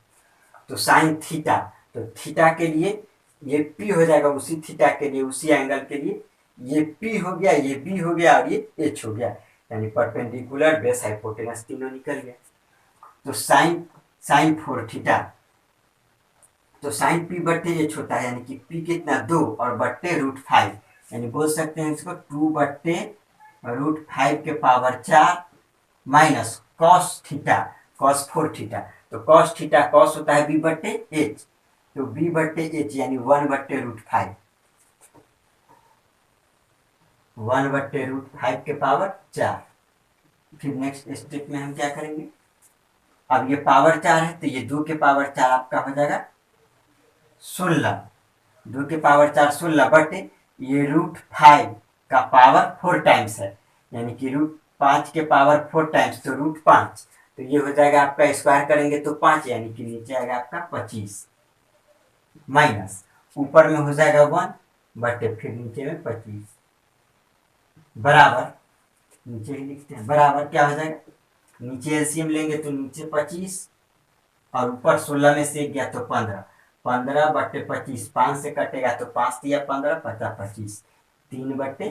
तो साइन थीटा, तो थीटा के लिए ये पी हो जाएगा, उसी थीटा के लिए उसी एंगल के लिए ये पी हो गया, ये बी हो गया और ये एच हो गया, यानी परपेंडिकुलर बेस हाइपोटेनस तीनों निकल गया। तो साइन 4 थीटा, तो साइन पी बट्टे एच होता है, यानी कि पी कितना 2 और बट्टे रूट 5, यानी बोल सकते हैं इसको 2 बट्टे रूट 5 के power 4 minus cos theta, cos 4 theta. तो कॉस थीटा कॉस होता है बी बट्टे एच, तो बी बट्टे एच यानी 1 बट्टे रूट 5, 1 बट्टे रूट 5 के पावर 4। फिर नेक्स्ट स्टेप में हम क्या करेंगे, अब ये पावर 4 है तो ये 2 के पावर 4 आपका हो जाएगा 16, 2 के पावर 4 16 बटे ये रूट 5 का पावर 4 टाइम्स है, यानी कि रूट 5 के पावर 4 टाइम्स, तो रूट 5, तो ये हो जाएगा आपका स्क्वायर करेंगे तो 5, यानी कि नीचे आएगा आपका 25 माइनस ऊपर में हो जाएगा 1 बटे फिर नीचे में 25 बराबर, नीचे ही लिखते हैं बराबर क्या हो जाएगा, नीचे एलसीएम लेंगे तो नीचे 25 और ऊपर 16 में से 1 गया तो 15, 15 बट्टे 25, 5 से कटेगा तो 5 दिया 15, 50 25, 3 बट्टे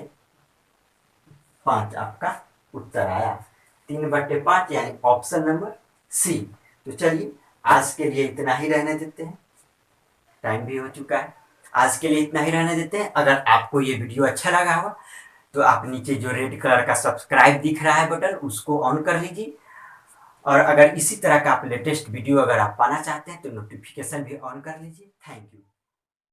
5 आपका उत्तर आया, 3 बट्टे 5 यानी ऑप्शन नंबर सी। तो चलिए आज के लिए इतना ही रहने देते हैं, टाइम भी हो चुका है, आज के लिए इतना ही रहने देते हैं। अगर आपको ये वीडियो अच्छा लगा हो तो आप नीचे जो रेड कलर का सब्सक्राइब दिख रहा है बटन, उसको ऑन कर लीजिए, और अगर इसी तरह का आप लेटेस्ट वीडियो अगर आप पाना चाहते हैं तो नोटिफिकेशन भी ऑन कर लीजिए। Thank you.